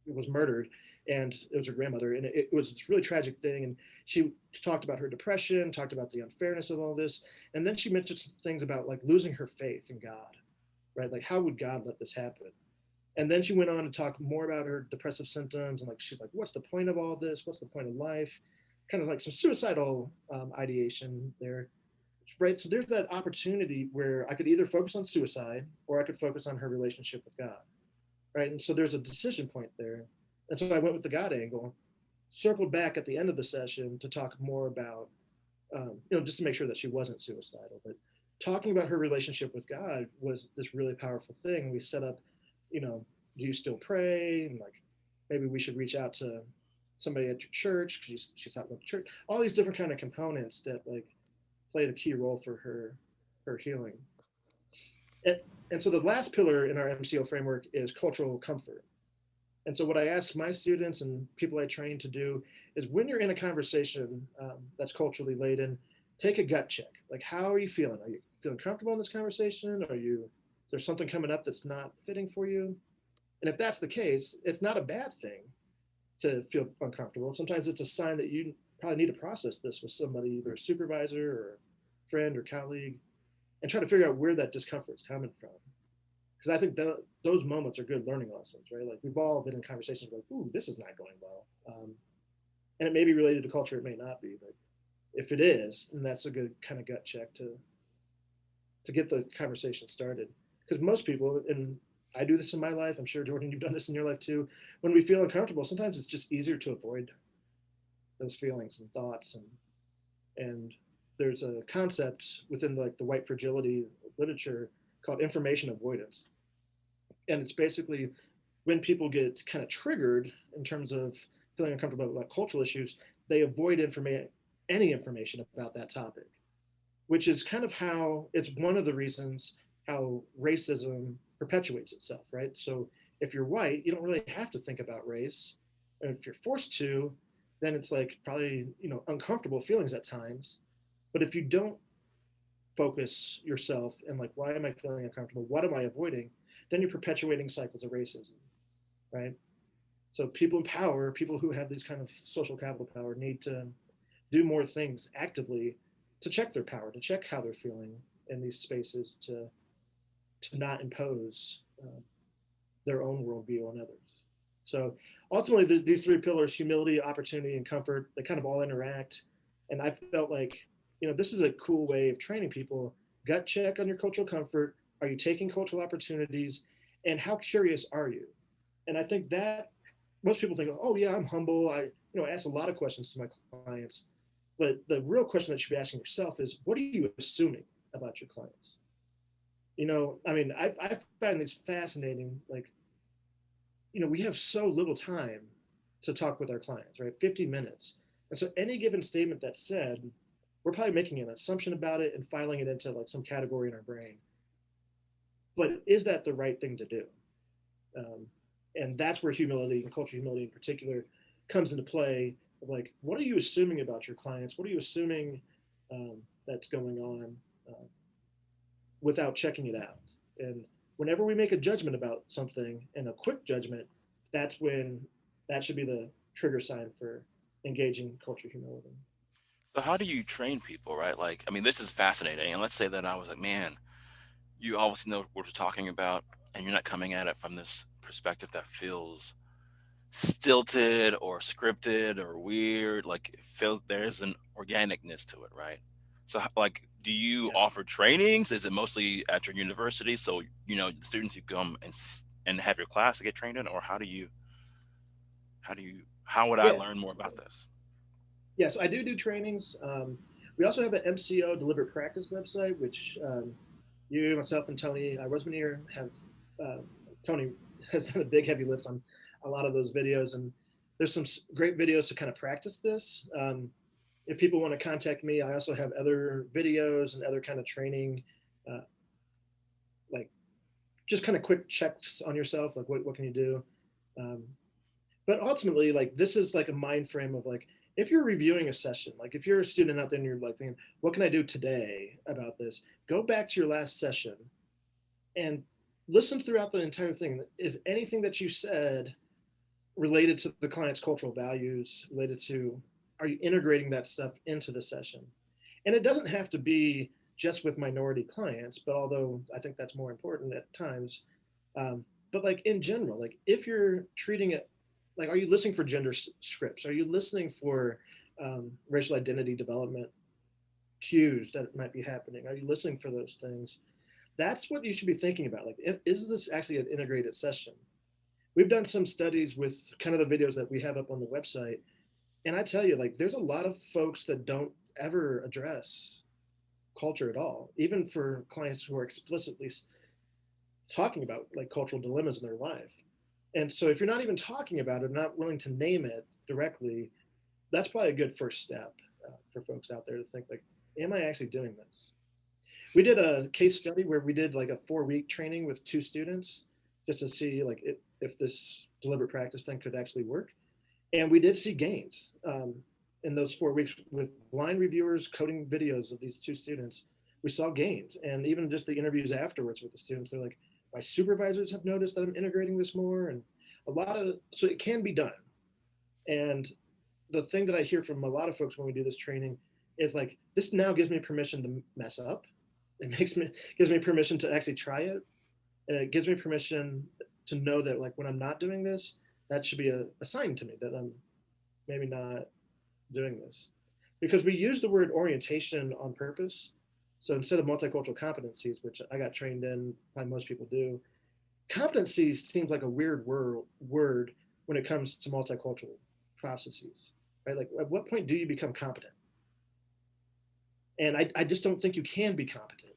was murdered, and it was her grandmother, and it was this really tragic thing. And she talked about her depression, talked about the unfairness of all this, and then she mentioned some things about like losing her faith in God, right? Like, how would God let this happen? And then she went on to talk more about her depressive symptoms, and like she's like, what's the point of all this? What's the point of life? Kind of like some suicidal ideation there, right? So there's that opportunity where I could either focus on suicide or I could focus on her relationship with God, right? And so there's a decision point there. And so I went with the God angle, circled back at the end of the session to talk more about, just to make sure that she wasn't suicidal, but talking about her relationship with God was this really powerful thing. We set up, do you still pray? And like, maybe we should reach out to somebody at your church because she's not going to church. All these different kind of components that like played a key role for her healing. And, and so the last pillar in our MCO framework is cultural comfort. And so what I ask my students and people I train to do is when you're in a conversation that's culturally laden, take a gut check. Like, how are you feeling? Are you feeling comfortable in this conversation? Is there something coming up that's not fitting for you? And if that's the case, it's not a bad thing to feel uncomfortable. Sometimes it's a sign that you probably need to process this with somebody, either a supervisor or a friend or colleague, and try to figure out where that discomfort is coming from. Because I think those moments are good learning lessons, right? Like, we've all been in conversations like, "Ooh, this is not going well," and it may be related to culture, it may not be, but if it is, then that's a good kind of gut check to get the conversation started. Because most people, and I do this in my life, I'm sure Jordan, you've done this in your life too. When we feel uncomfortable, sometimes it's just easier to avoid those feelings and thoughts, and there's a concept within like the white fragility literature called information avoidance, and it's basically when people get kind of triggered in terms of feeling uncomfortable about cultural issues, they avoid any information about that topic, which is kind of how it's one of the reasons how racism perpetuates itself, right? So if you're white, you don't really have to think about race. And if you're forced to, then it's like probably, uncomfortable feelings at times. But if you don't focus yourself and like, why am I feeling uncomfortable? What am I avoiding? Then you're perpetuating cycles of racism, right? So people in power, people who have these kind of social capital power, need to do more things actively to check their power, to check how they're feeling in these spaces, to not impose their own worldview on others. So ultimately, these three pillars: humility, opportunity, and comfort, they kind of all interact. And I felt like, this is a cool way of training people. Gut check on your cultural comfort. Are you taking cultural opportunities? And how curious are you? And I think that most people think, oh yeah, I'm humble. I ask a lot of questions to my clients. But the real question that you should be asking yourself is, what are you assuming about your clients? I mean, I find these fascinating. Like, we have so little time to talk with our clients, right? 50 minutes. And so any given statement that's said, we're probably making an assumption about it and filing it into like some category in our brain. But is that the right thing to do? Um, and that's where humility and cultural humility in particular comes into play. Of like, what are you assuming about your clients? What are you assuming that's going on uh, without checking it out? And whenever we make a judgment about something, and a quick judgment, that's when that should be the trigger sign for engaging cultural humility. So how do you train people, right? Like, I mean, this is fascinating. And let's say that I was like, man, you obviously know what we're talking about, and you're not coming at it from this perspective that feels stilted or scripted or weird. Like, it feels there's an organicness to it, right? So, like, do you Yeah. offer trainings? Is it mostly at your university? So, the students who come and have your class to get trained in, or how do you? How would I Yeah. learn more about this? Yeah, so I do trainings. We also have an MCO deliberate practice website, which you, myself, and Tony Rosmanier have. Uh, Tony has done a big heavy lift on a lot of those videos, and there's some great videos to kind of practice this. If people want to contact me, I also have other videos and other kind of training, uh, like just kind of quick checks on yourself, like what can you do. Um, but ultimately, like this is like a mind frame of like if you're reviewing a session, like if you're a student out there and you're like thinking, what can I do today about this? Go back to your last session and listen throughout the entire thing. Is anything that you said related to the client's cultural values, related to, are you integrating that stuff into the session? And it doesn't have to be just with minority clients, but although I think that's more important at times, but like in general, like if you're treating it, like, are you listening for gender scripts? Are you listening for racial identity development cues that might be happening? Are you listening for those things? That's what you should be thinking about. Like, is this actually an integrated session? We've done some studies with kind of the videos that we have up on the website, and I tell you, like, there's a lot of folks that don't ever address culture at all, even for clients who are explicitly talking about like cultural dilemmas in their life. And so if you're not even talking about it, not willing to name it directly, that's probably a good first step for folks out there to think like, am I actually doing this? We did a case study where we did like a 4 week training with two students just to see like if this deliberate practice thing could actually work. And we did see gains in those 4 weeks with blind reviewers coding videos of these two students. We saw gains, and even just the interviews afterwards with the students, they're like, my supervisors have noticed that I'm integrating this more, and a lot of so it can be done. And the thing that I hear from a lot of folks when we do this training is like, this now gives me permission to mess up. It gives me permission to actually try it, and it gives me permission to know that like when I'm not doing this, that should be a sign to me that I'm maybe not doing this. Because we use the word orientation on purpose. So instead of multicultural competencies, which I got trained in, like most people do, competency seems like a weird word when it comes to multicultural processes, right? Like, at what point do you become competent? And I just don't think you can be competent,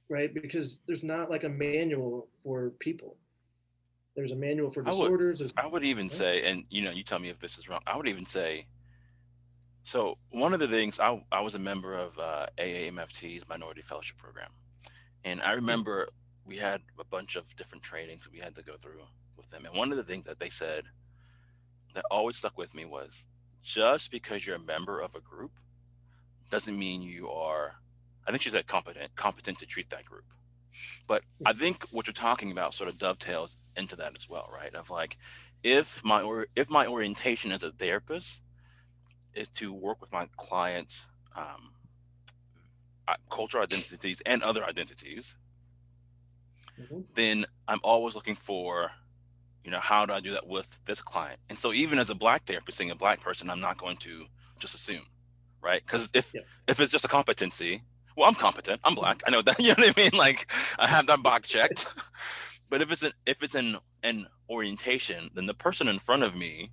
right? Because there's not like a manual for people. There's a manual for I would disorders. There's, I would even right? say, and you tell me if this is wrong. I would even say, so one of the things, I was a member of AAMFT's Minority Fellowship Program, and I Hmm. remember we had a bunch of different trainings that we had to go through with them. And one of the things that they said that always stuck with me was, just because you're a member of a group doesn't mean you are, I think she said, competent to treat that group. But I think what you're talking about sort of dovetails into that as well, right? Of like, if my orientation as a therapist is to work with my clients' cultural identities and other identities, Hmm. then I'm always looking for, how do I do that with this client? And so even as a black therapist, seeing a black person, I'm not going to just assume, right? Because Yeah. if it's just a competency, well, I'm competent. I'm black. I know that. You know what I mean? Like, I have that box checked. But if it's an orientation, then the person in front of me,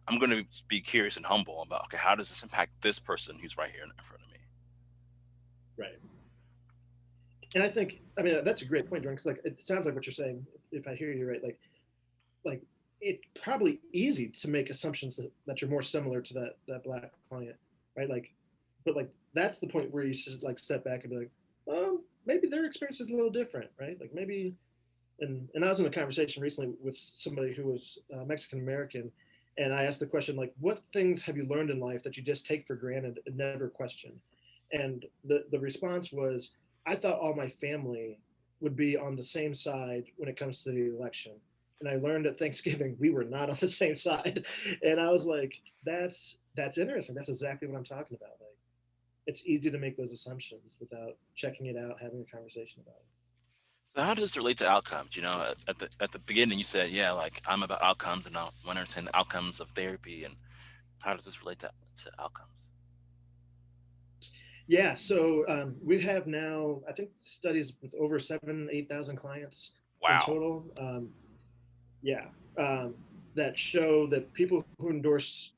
I'm going to be curious and humble about, okay, how does this impact this person who's right here in front of me? Right. And I think, I mean, that's a great point, Jordan, because like it sounds like what you're saying, if I hear you right, like it's probably easy to make assumptions that you're more similar to that black client, right? Like, but like that's the point where you should like step back and be like, maybe their experience is a little different, right? Like maybe, and I was in a conversation recently with somebody who was Mexican American, and I asked the question like, what things have you learned in life that you just take for granted and never question? And the response was, I thought all my family would be on the same side when it comes to the election. And I learned at Thanksgiving we were not on the same side. And I was like, that's interesting. That's exactly what I'm talking about. Like, it's easy to make those assumptions without checking it out, having a conversation about it. So how does this relate to outcomes? At the beginning you said, yeah, like I'm about outcomes and I want to understand the outcomes of therapy, and how does this relate to outcomes? Yeah, so we have now, I think, studies with over 8,000 clients in Wow. total. Yeah. Um, that show that people who endorse,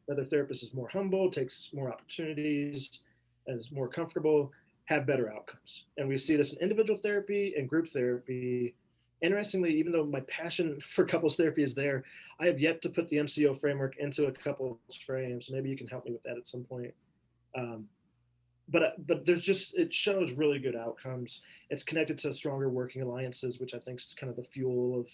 other therapists is more humble, takes more opportunities, is more comfortable, have better outcomes. And we see this in individual therapy and group therapy. Interestingly, even though my passion for couples therapy is there, I have yet to put the MCO framework into a couples frame. So maybe you can help me with that at some point. Um, but there's just, it shows really good outcomes. It's connected to stronger working alliances, which I think is kind of the fuel of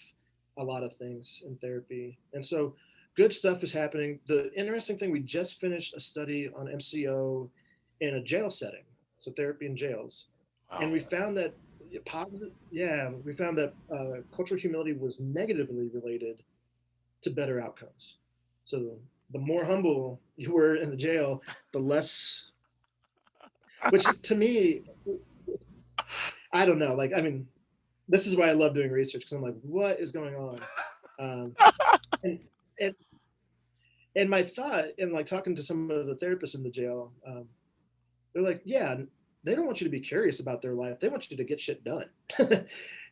a lot of things in therapy. And so good stuff is happening. The interesting thing, we just finished a study on MCO in a jail setting, so therapy in jails, and Wow. we found that positive. Yeah, we found that cultural humility was negatively related to better outcomes. So the more humble you were in the jail, the less, which to me, I don't know. Like, I mean, this is why I love doing research, because I'm like, what is going on? Um, and, and and my thought, in like talking to some of the therapists in the jail, they're like, yeah, they don't want you to be curious about their life. They want you to get shit done.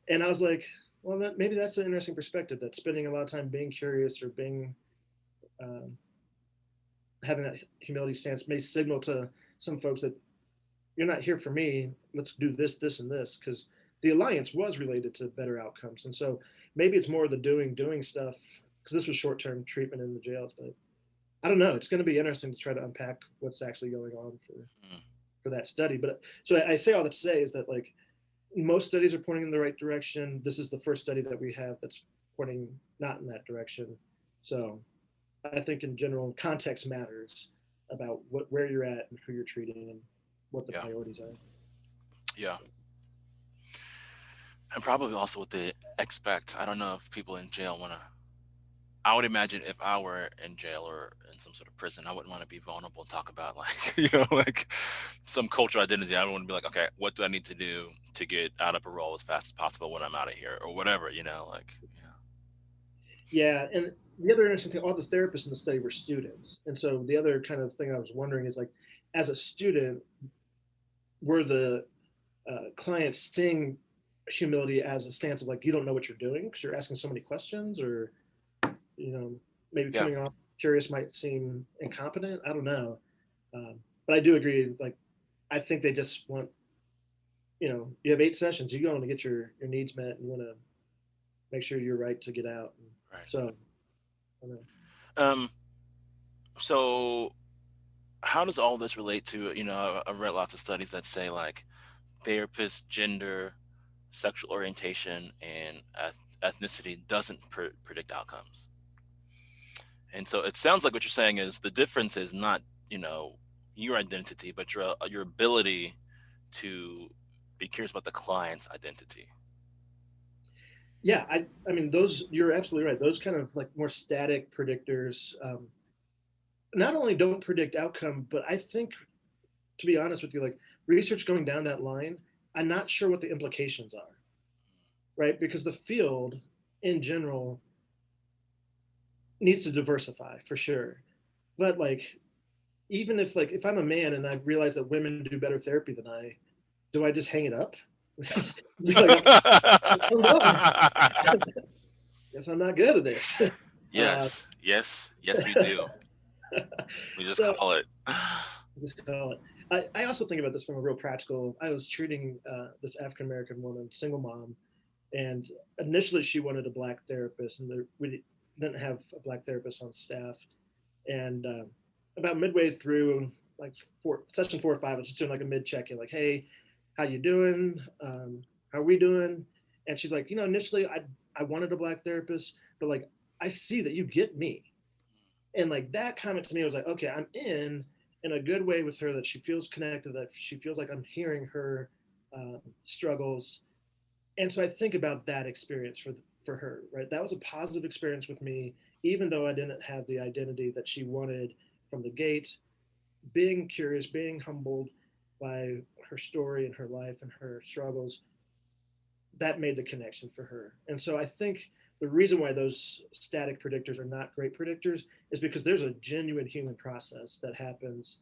And I was like, well, maybe that's an interesting perspective. That spending a lot of time being curious or being um, having that humility stance may signal to some folks that you're not here for me. Let's do this, this, and this, because the alliance was related to better outcomes. And so maybe it's more the doing stuff, because this was short term treatment in the jails. But I don't know. It's going to be interesting to try to unpack what's actually going on Mm, for that study. But so I say all that to say is that, like, most studies are pointing in the right direction. This is the first study that we have that's pointing not in that direction. So I think in general, context matters about where you're at and who you're treating and what the yeah. priorities are. Yeah. And probably also what they expect. I don't know if people in jail want to. I would imagine if I were in jail or in some sort of prison, I wouldn't want to be vulnerable and talk about like, like some cultural identity. I would want to be like, okay, what do I need to do to get out of a role as fast as possible when I'm out of here or whatever, like, yeah. Yeah, and the other interesting thing, all the therapists in the study were students, and so the other kind of thing I was wondering is, like, as a student, were the clients seeing humility as a stance of, like, you don't know what you're doing because you're asking so many questions, or you know maybe Yeah. coming off curious might seem incompetent. I don't know, but I do agree. Like, I think they just want, you have 8 sessions, you go in to get your needs met, and you want to make sure you're right to get out. And Right. so I don't know. Um, so how does all this relate to, I've read lots of studies that say like therapist, gender, sexual orientation, and ethnicity doesn't predict outcomes. And so it sounds like what you're saying is the difference is not, you know, your identity, but your ability to be curious about the client's identity. Yeah, I mean, those, you're absolutely right. Those kind of like more static predictors, not only don't predict outcome, but I think, to be honest with you, like, research going down that line, I'm not sure what the implications are, right? Because the field in general needs to diversify for sure. But, like, even if, like, if I'm a man and I realize that women do better therapy than I, do I just hang it up? Like, I'm guess I'm not good at this. uh, Yes, yes, yes, we do. We just so call it. just call it. I also think about this from a real practical. I was treating this African American woman, single mom, and initially she wanted a black therapist, and we didn't have a black therapist on staff. And about midway through, like, session 4 or 5, I was just doing like a mid check in, like, hey, how you doing? How are we doing? And she's like, initially I wanted a black therapist, but, like, I see that you get me. And, like, that comment to me was like, okay, I'm in a good way with her, that she feels connected, that she feels like I'm hearing her struggles. And so I think about that experience for her, right? That was a positive experience with me, even though I didn't have the identity that she wanted from the gate. Being curious, being humbled by her story and her life and her struggles, that made the connection for her. And so I think the reason why those static predictors are not great predictors is because there's a genuine human process that happens.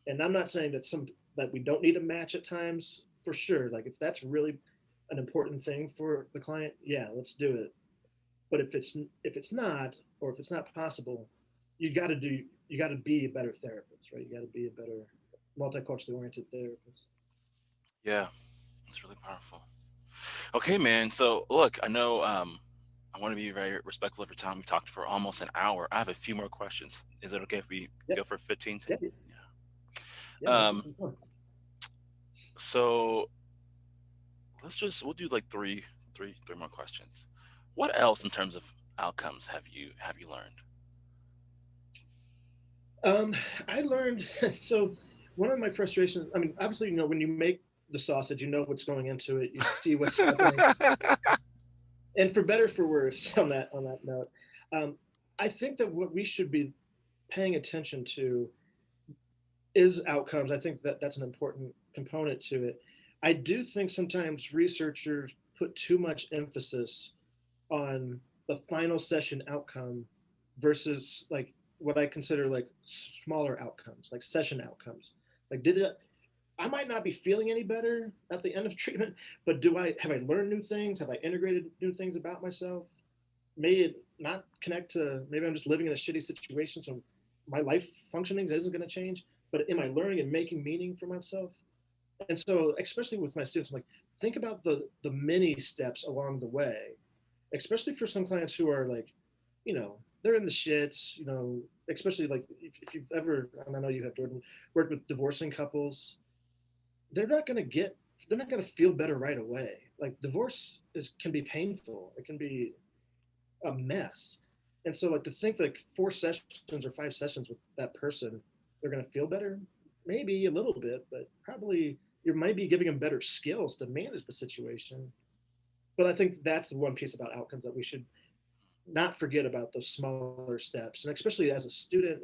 And I'm not saying that we don't need a match at times, for sure. Like, if that's really an important thing for the client, yeah, let's do it. But if it's not, or if it's not possible, you got to do you got to be a better therapist, right? You got to be a better multiculturally oriented therapist. Yeah, it's really powerful. Okay, man. So look, I know I want to be very respectful of your time. We talked for almost an hour. I have a few more questions. Is it okay if we Yeah, go for 15, yeah, 10? yeah. Yeah. Let's have some fun. So we'll do like three more questions. What else in terms of outcomes have you learned? Um, I learned so one of my frustrations. I mean, obviously, when you make the sausage, you know what's going into it. You see what's happening, and for better for worse, on that note, um, I think that what we should be paying attention to is outcomes. I think that that's an important component to it. I do think sometimes researchers put too much emphasis on the final session outcome versus like what I consider like smaller outcomes, like session outcomes. Like, did it? I might not be feeling any better at the end of treatment, but do I have I learned new things? Have I integrated new things about myself? May it not connect to maybe I'm just living in a shitty situation, so my life functioning isn't going to change. But am I learning and making meaning for myself? And so, especially with my students, I'm like, think about the many steps along the way, especially for some clients who are like, they're in the shits, especially like if you've ever, and I know you have, Jordan, worked with divorcing couples, they're not going to get, they're not going to feel better right away. Like divorce can be painful. It can be a mess. And so like to think like 4 sessions or 5 sessions with that person, they're going to feel better, maybe a little bit, but probably you might be giving them better skills to manage the situation. But I think that's the one piece about outcomes that we should not forget about those smaller steps, and especially as a student,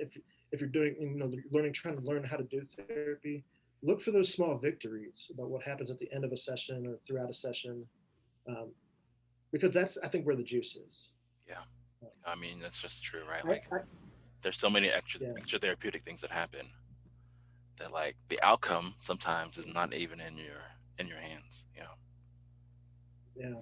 if you're doing, learning, trying to learn how to do therapy, look for those small victories about what happens at the end of a session or throughout a session, um, because that's I think where the juice is. Yeah, Um, I mean that's just true, right? I, Like I there's so many yeah, extra therapeutic things that happen that like the outcome sometimes is not even in your hands. You know. yeah.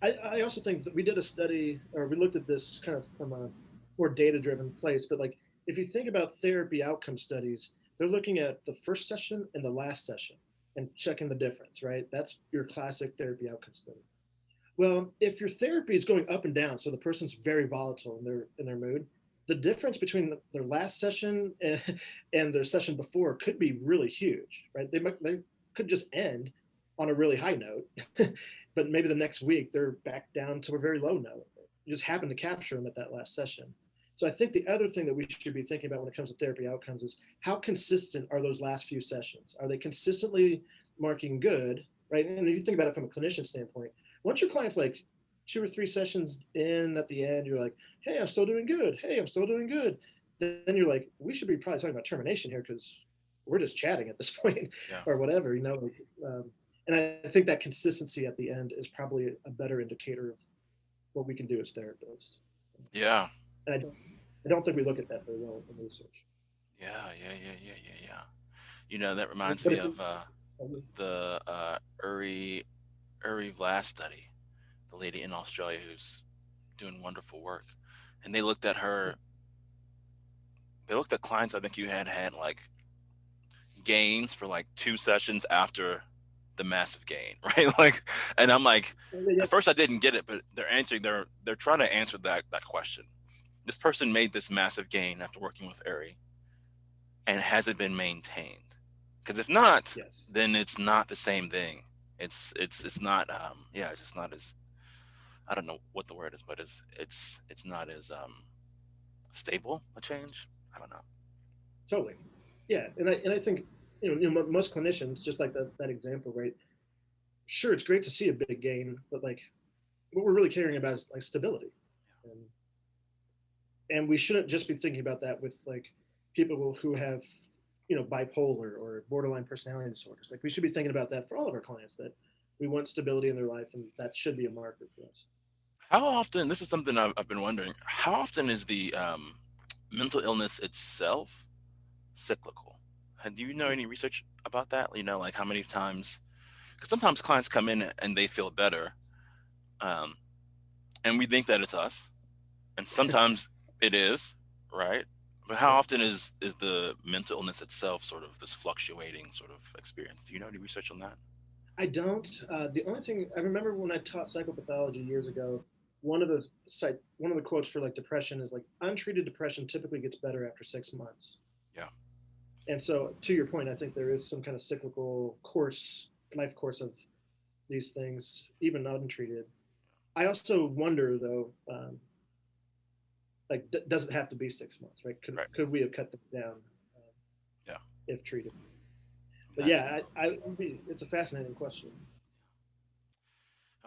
I also think that we did a study, or we looked at this kind of from a more data driven place, but like if you think about therapy outcome studies, they're looking at the first session and the last session and checking the difference, right? That's your classic therapy outcome study. Well, if your therapy is going up and down, so the person's very volatile in their mood, the difference between their last session and their session before could be really huge, right? They could just end on a really high note, but maybe the next week they're back down to a very low note. You just happen to capture them at that last session. So I think the other thing that we should be thinking about when it comes to therapy outcomes is how consistent are those last few sessions? Are they consistently marking good, right? And if you think about it from a clinician standpoint, once your client's like 2 or 3 sessions in at the end, you're like, hey, I'm still doing good. Hey, I'm still doing good. Then you're like, we should be probably talking about termination here because we're just chatting at this point Yeah. or whatever, and I think that consistency at the end is probably a better indicator of what we can do as therapists. Yeah. And I don't think we look at that very well in research. Yeah. Yeah. Yeah. Yeah. Yeah. Yeah. You know that reminds But me if we, of the Uri Vlass study, the lady in Australia who's doing wonderful work, and they looked at her. They looked at clients I think you had like gains for like 2 sessions after the massive gain, right? Like, and I'm like, yeah, at first I didn't get it, but they're trying to answer that question. This person made this massive gain after working with Uri, and has it been maintained? Because if not, yes, then it's not the same thing. It's not yeah, it's just not as, I don't know what the word is, but it's not as stable a change. I don't know. totally. Yeah, and I think most clinicians, just like that example, right? Sure, it's great to see a big gain, but like what we're really caring about is like stability, and and we shouldn't just be thinking about that with like people who have bipolar or borderline personality disorders. Like we should be thinking about that for all of our clients, that we want stability in their life, and that should be a marker for us. How often? This is something I've been wondering. How often is the mental illness itself cyclical? Do you know any research about that? You know, like how many times? Because sometimes clients come in and they feel better, um, and we think that it's us, and sometimes it is, right? But how often is the mental illness itself sort of this fluctuating sort of experience? Do you know any research on that? I don't. The only thing I remember when I taught psychopathology years ago, one of the quotes for like depression is like untreated depression typically gets better after 6 months. Yeah. And so, to your point, I think there is some kind of cyclical life course of these things, even untreated. I also wonder though, like, does it have to be 6 months? Right? Could Right. could we have cut them down Yeah. if treated? But That's yeah, it's a fascinating question.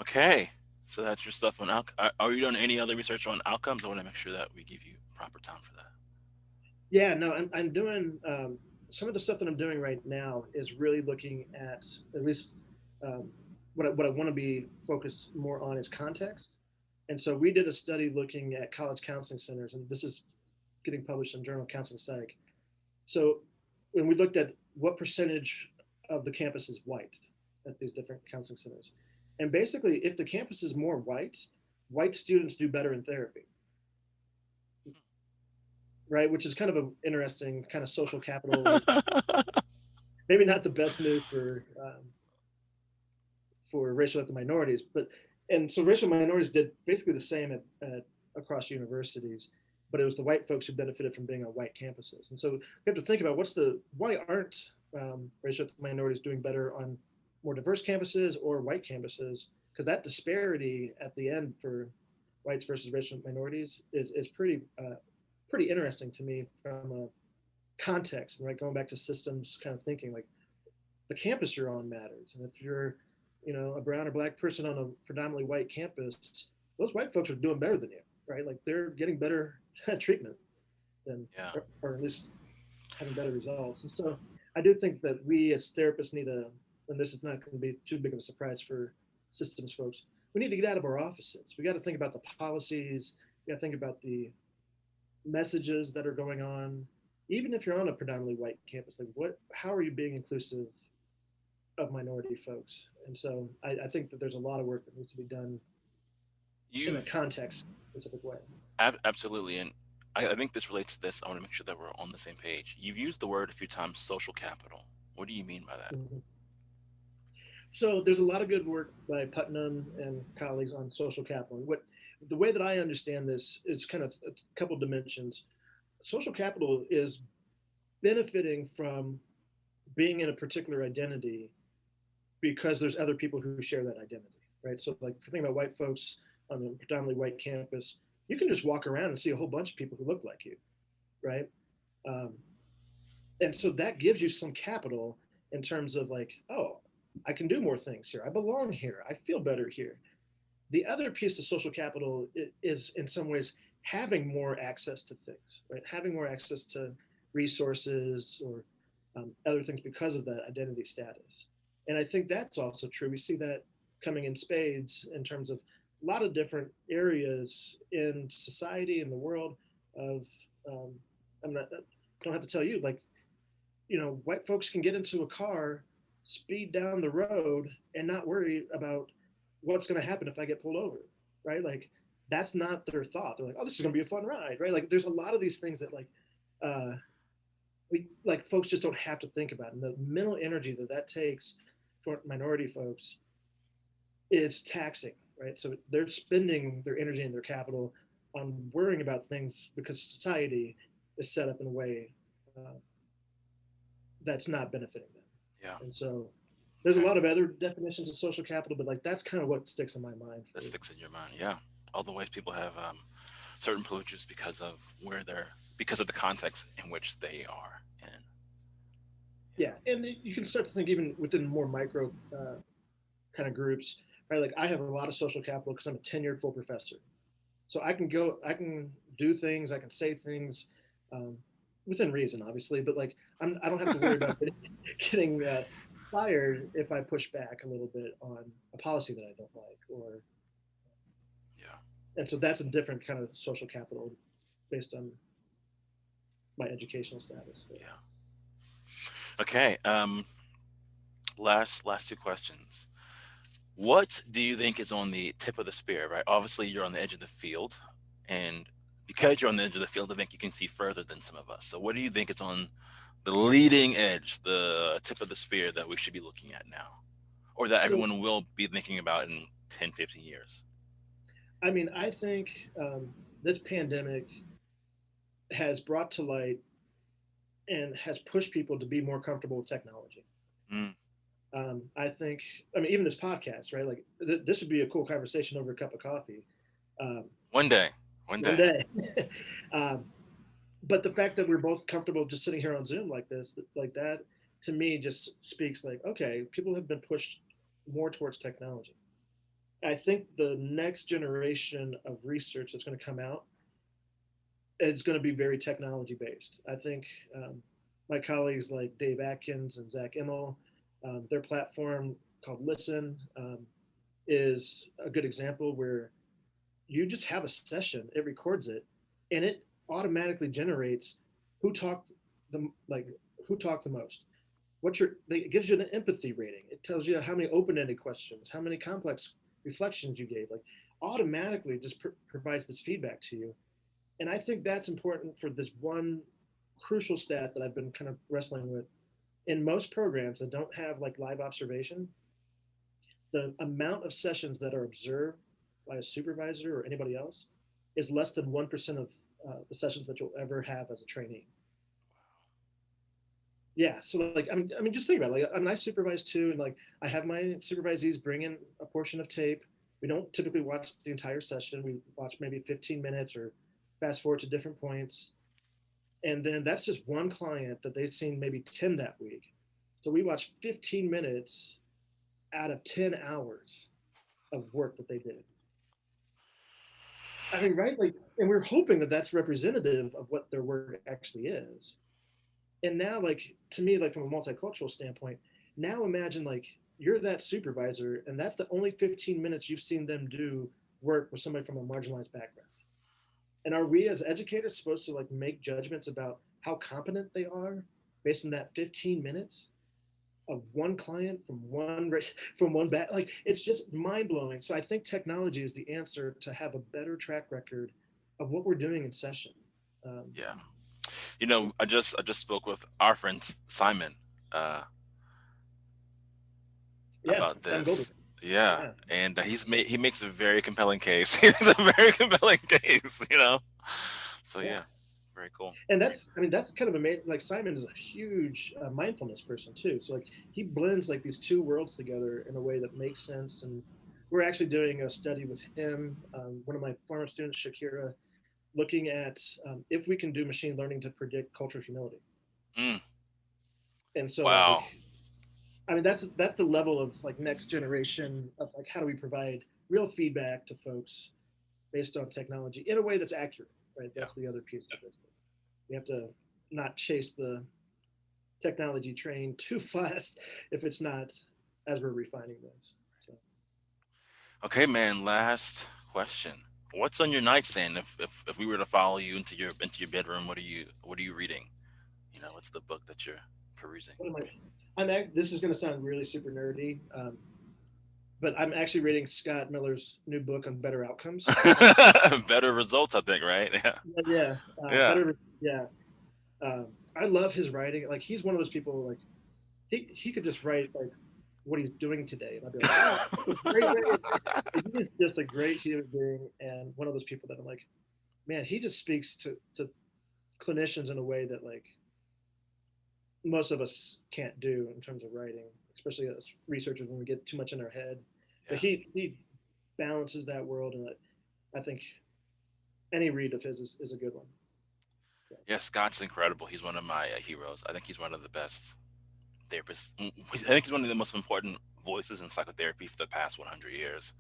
okay. So that's your stuff on Are you doing any other research on outcomes? I want to make sure that we give you proper time for that. Yeah, no, I'm doing some of the stuff that I'm doing right now is really looking at least um, what I want to be focused more on is context. And so we did a study looking at college counseling centers, and this is getting published in Journal of Counseling Psych. So when we looked at what percentage of the campus is white at these different counseling centers, and basically, if the campus is more white students do better in therapy, right? Which is kind of an interesting kind of social capital, like maybe not the best news for racial ethnic minorities, but and so racial minorities did basically the same at across universities, but it was the white folks who benefited from being on white campuses. And so we have to think about why aren't racial ethnic minorities doing better on more diverse campuses or white campuses? Because that disparity at the end for whites versus racial minorities is pretty interesting to me from a context, right? Going back to systems kind of thinking, like the campus you're on matters. And if you're, a brown or black person on a predominantly white campus, those white folks are doing better than you, right? Like they're getting better treatment than, Yeah. or at least having better results. And so I do think that we as therapists need to, and this is not going to be too big of a surprise for systems folks, we need to get out of our offices. We got to think about the policies. We got to think about the messages that are going on, even if you're on a predominantly white campus. Like, how are you being inclusive of minority folks? And so I think that there's a lot of work that needs to be done in a You've context specific way. absolutely, and I think this relates to this. I want to make sure that we're on the same page. You've used the word a few times, social capital. What do you mean by that? Mm-hmm. So there's a lot of good work by Putnam and colleagues on social capital. And what the way that I understand this is kind of a couple dimensions. Social capital is benefiting from being in a particular identity because there's other people who share that identity, right? So, like, if you think about white folks on a predominantly white campus, you can just walk around and see a whole bunch of people who look like you, right? Um, and so that gives you some capital in terms of like, oh, I can do more things here. I belong here. I feel better here. The other piece of social capital is in some ways having more access to things, right? Having more access to resources or other things because of that identity status. And I think that's also true. We see that coming in spades in terms of a lot of different areas in society in the world of um, I'm not, I don't have to tell you, like, white folks can get into a car, speed down the road, and not worry about what's going to happen if I get pulled over, right? Like, that's not their thought. They're like, oh, this is going to be a fun ride, right? Like, there's a lot of these things that, like, we like folks just don't have to think about, and the mental energy that takes for minority folks is taxing, right? So they're spending their energy and their capital on worrying about things because society is set up in a way that's not benefiting them. Yeah. And so there's a Okay. lot of other definitions of social capital, but like that's kind of what sticks in my mind That for. sticks in your mind. Yeah. All the ways people have certain privileges because of because of the context in which they are in. Yeah, and you can start to think even within more micro kind of groups, right? Like I have a lot of social capital because I'm a tenured full professor, so I can do things, I can say things um, within reason, obviously, but like I don't have to worry about getting fired if I push back a little bit on a policy that I don't like, or Yeah. and so that's a different kind of social capital based on my educational status. But Yeah. Okay. Last two questions. What do you think is on the tip of the spear, right? Obviously, you're on the edge of the field, and because you're on the edge of the field, I think you can see further than some of us. So, what do you think is on the leading edge, the tip of the spear that we should be looking at now, or that So, everyone will be thinking about in 10, 15 years? I mean, I think this pandemic has brought to light and has pushed people to be more comfortable with technology. Mm, I think, I mean, even this podcast, right? Like, this would be a cool conversation over a cup of coffee um, one day, one one day. day. um, but the fact that we're both comfortable just sitting here on Zoom like this, like that, to me just speaks like, okay, people have been pushed more towards technology. I think the next generation of research that's going to come out is going to be very technology based. I think my colleagues like Dave Atkins and Zach Immel, their platform called Listen is a good example where you just have a session, it records it, and it automatically generates who talked like who talked the most. It gives you an empathy rating. It tells you how many open-ended questions, how many complex reflections you gave. Like automatically just provides this feedback to you. And I think that's important for this one crucial stat that I've been kind of wrestling with. In most programs that don't have like live observation, the amount of sessions that are observed by a supervisor or anybody else is less than 1% of the sessions that you'll ever have as a trainee. Yeah, so like I mean, just think about it. Like I mean, I supervise too, and like I have my supervisees bring in a portion of tape. We don't typically watch the entire session. We watch maybe 15 minutes or fast forward to different points, and then that's just one client that they've seen maybe 10 that week. So we watch 15 minutes out of 10 hours of work that they did. I mean, right? Like, and we're hoping that that's representative of what their work actually is. And now, like, to me, like from a multicultural standpoint, now imagine like you're that supervisor, and that's the only 15 minutes you've seen them do work with somebody from a marginalized background. And are we as educators supposed to like make judgments about how competent they are based on that 15 minutes of one client from one race, from one back? Like it's just mind blowing. So I think technology is the answer to have a better track record of what we're doing in session. Um, Yeah. I just spoke with our friend Simon uh, yeah, about Simon Goldberg. this. Yeah, Yeah, and he makes a very compelling case. He's a very compelling case. So yeah. yeah, very cool. And that's, I mean, that's kind of amazing. Like Simon is a huge mindfulness person too. So like he blends like these two worlds together in a way that makes sense. And we're actually doing a study with him, one of my former students, Shakira, looking at if we can do machine learning to predict cultural humility. Mm, And so like, wow. I mean, that's the level of like next generation of like how do we provide real feedback to folks based on technology in a way that's accurate, right? Yeah. That's the other piece of this. We have to not chase the technology train too fast if it's not as we're refining this. So Okay, man. Last question. What's on your nightstand? If we were to follow you into your bedroom, what are you reading? What's the book that you're perusing? what am I? This is going to sound really super nerdy, but I'm actually reading Scott Miller's new book on better outcomes. Better results, I think. Right? Yeah. Yeah, Yeah. better. Yeah, I love his writing. Like he's one of those people. Like he could just write like what he's doing today, and I'd be like, wow, that's a great way. Like, he is just a great human being, and one of those people that I'm like, man, he just speaks to clinicians in a way that like most of us can't do in terms of writing, especially as researchers when we get too much in our head. But Yeah. he balances that world, and I think any read of his is a good one. So, Yeah. Scott's incredible. He's one of my heroes. I think he's one of the best therapists. I think he's one of the most important voices in psychotherapy for the past 100 years.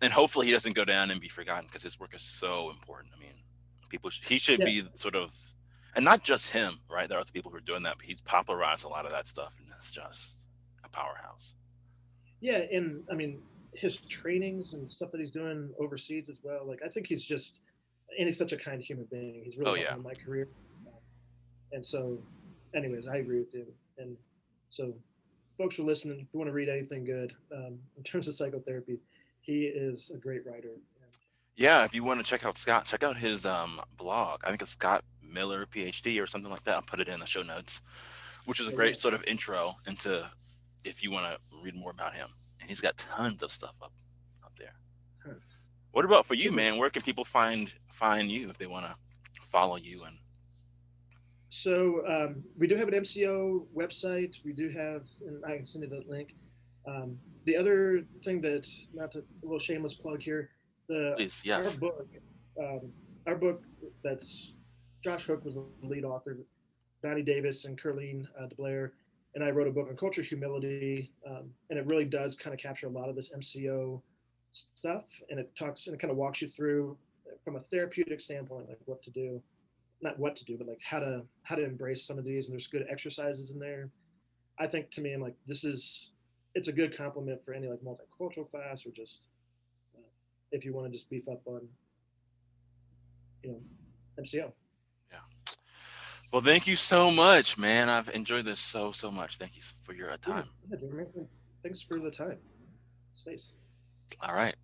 And hopefully he doesn't go down and be forgotten because his work is so important. I mean, he should yeah, be sort of, and not just him, right? There are other people who are doing that, but he's popularized a lot of that stuff, and it's just a powerhouse. yeah, and I mean his trainings and stuff that he's doing overseas as well. Like I think he's just, and he's such a kind human being. He's really Oh helped me yeah. in my career, and so, anyways, I agree with you. And so folks are listening, if you want to read anything good in terms of psychotherapy, he is a great writer. And, Yeah, if you want to check out Scott, check out his blog. I think it's Scott Miller PhD or something like that. I'll put it in the show notes, which is a all great right. sort of intro into if you want to read more about him. And he's got tons of stuff up there. Tons. What about for you, Super. man? Where can people find you if they want to follow you? And So we do have an MCO website. We do have, and I can send you the link. The other thing that, not to, a little shameless plug here, the please, our yes, book, um, our book that's Josh Hook was the lead author, Donnie Davis and Curleen DeBlair, and I wrote a book on culture humility, and it really does kind of capture a lot of this MCO stuff, and it talks and it kind of walks you through from a therapeutic standpoint, like what to do, not what to do, but like how to embrace some of these. And there's good exercises in there. I think to me, I'm like, this is it's a good compliment for any like multicultural class or just if you want to just beef up on you know MCO. yeah. Well, thank you so much, man. I've enjoyed this so much. Thank you for your Yeah, time. yeah, Jeremy. Thanks for the time, space. All right.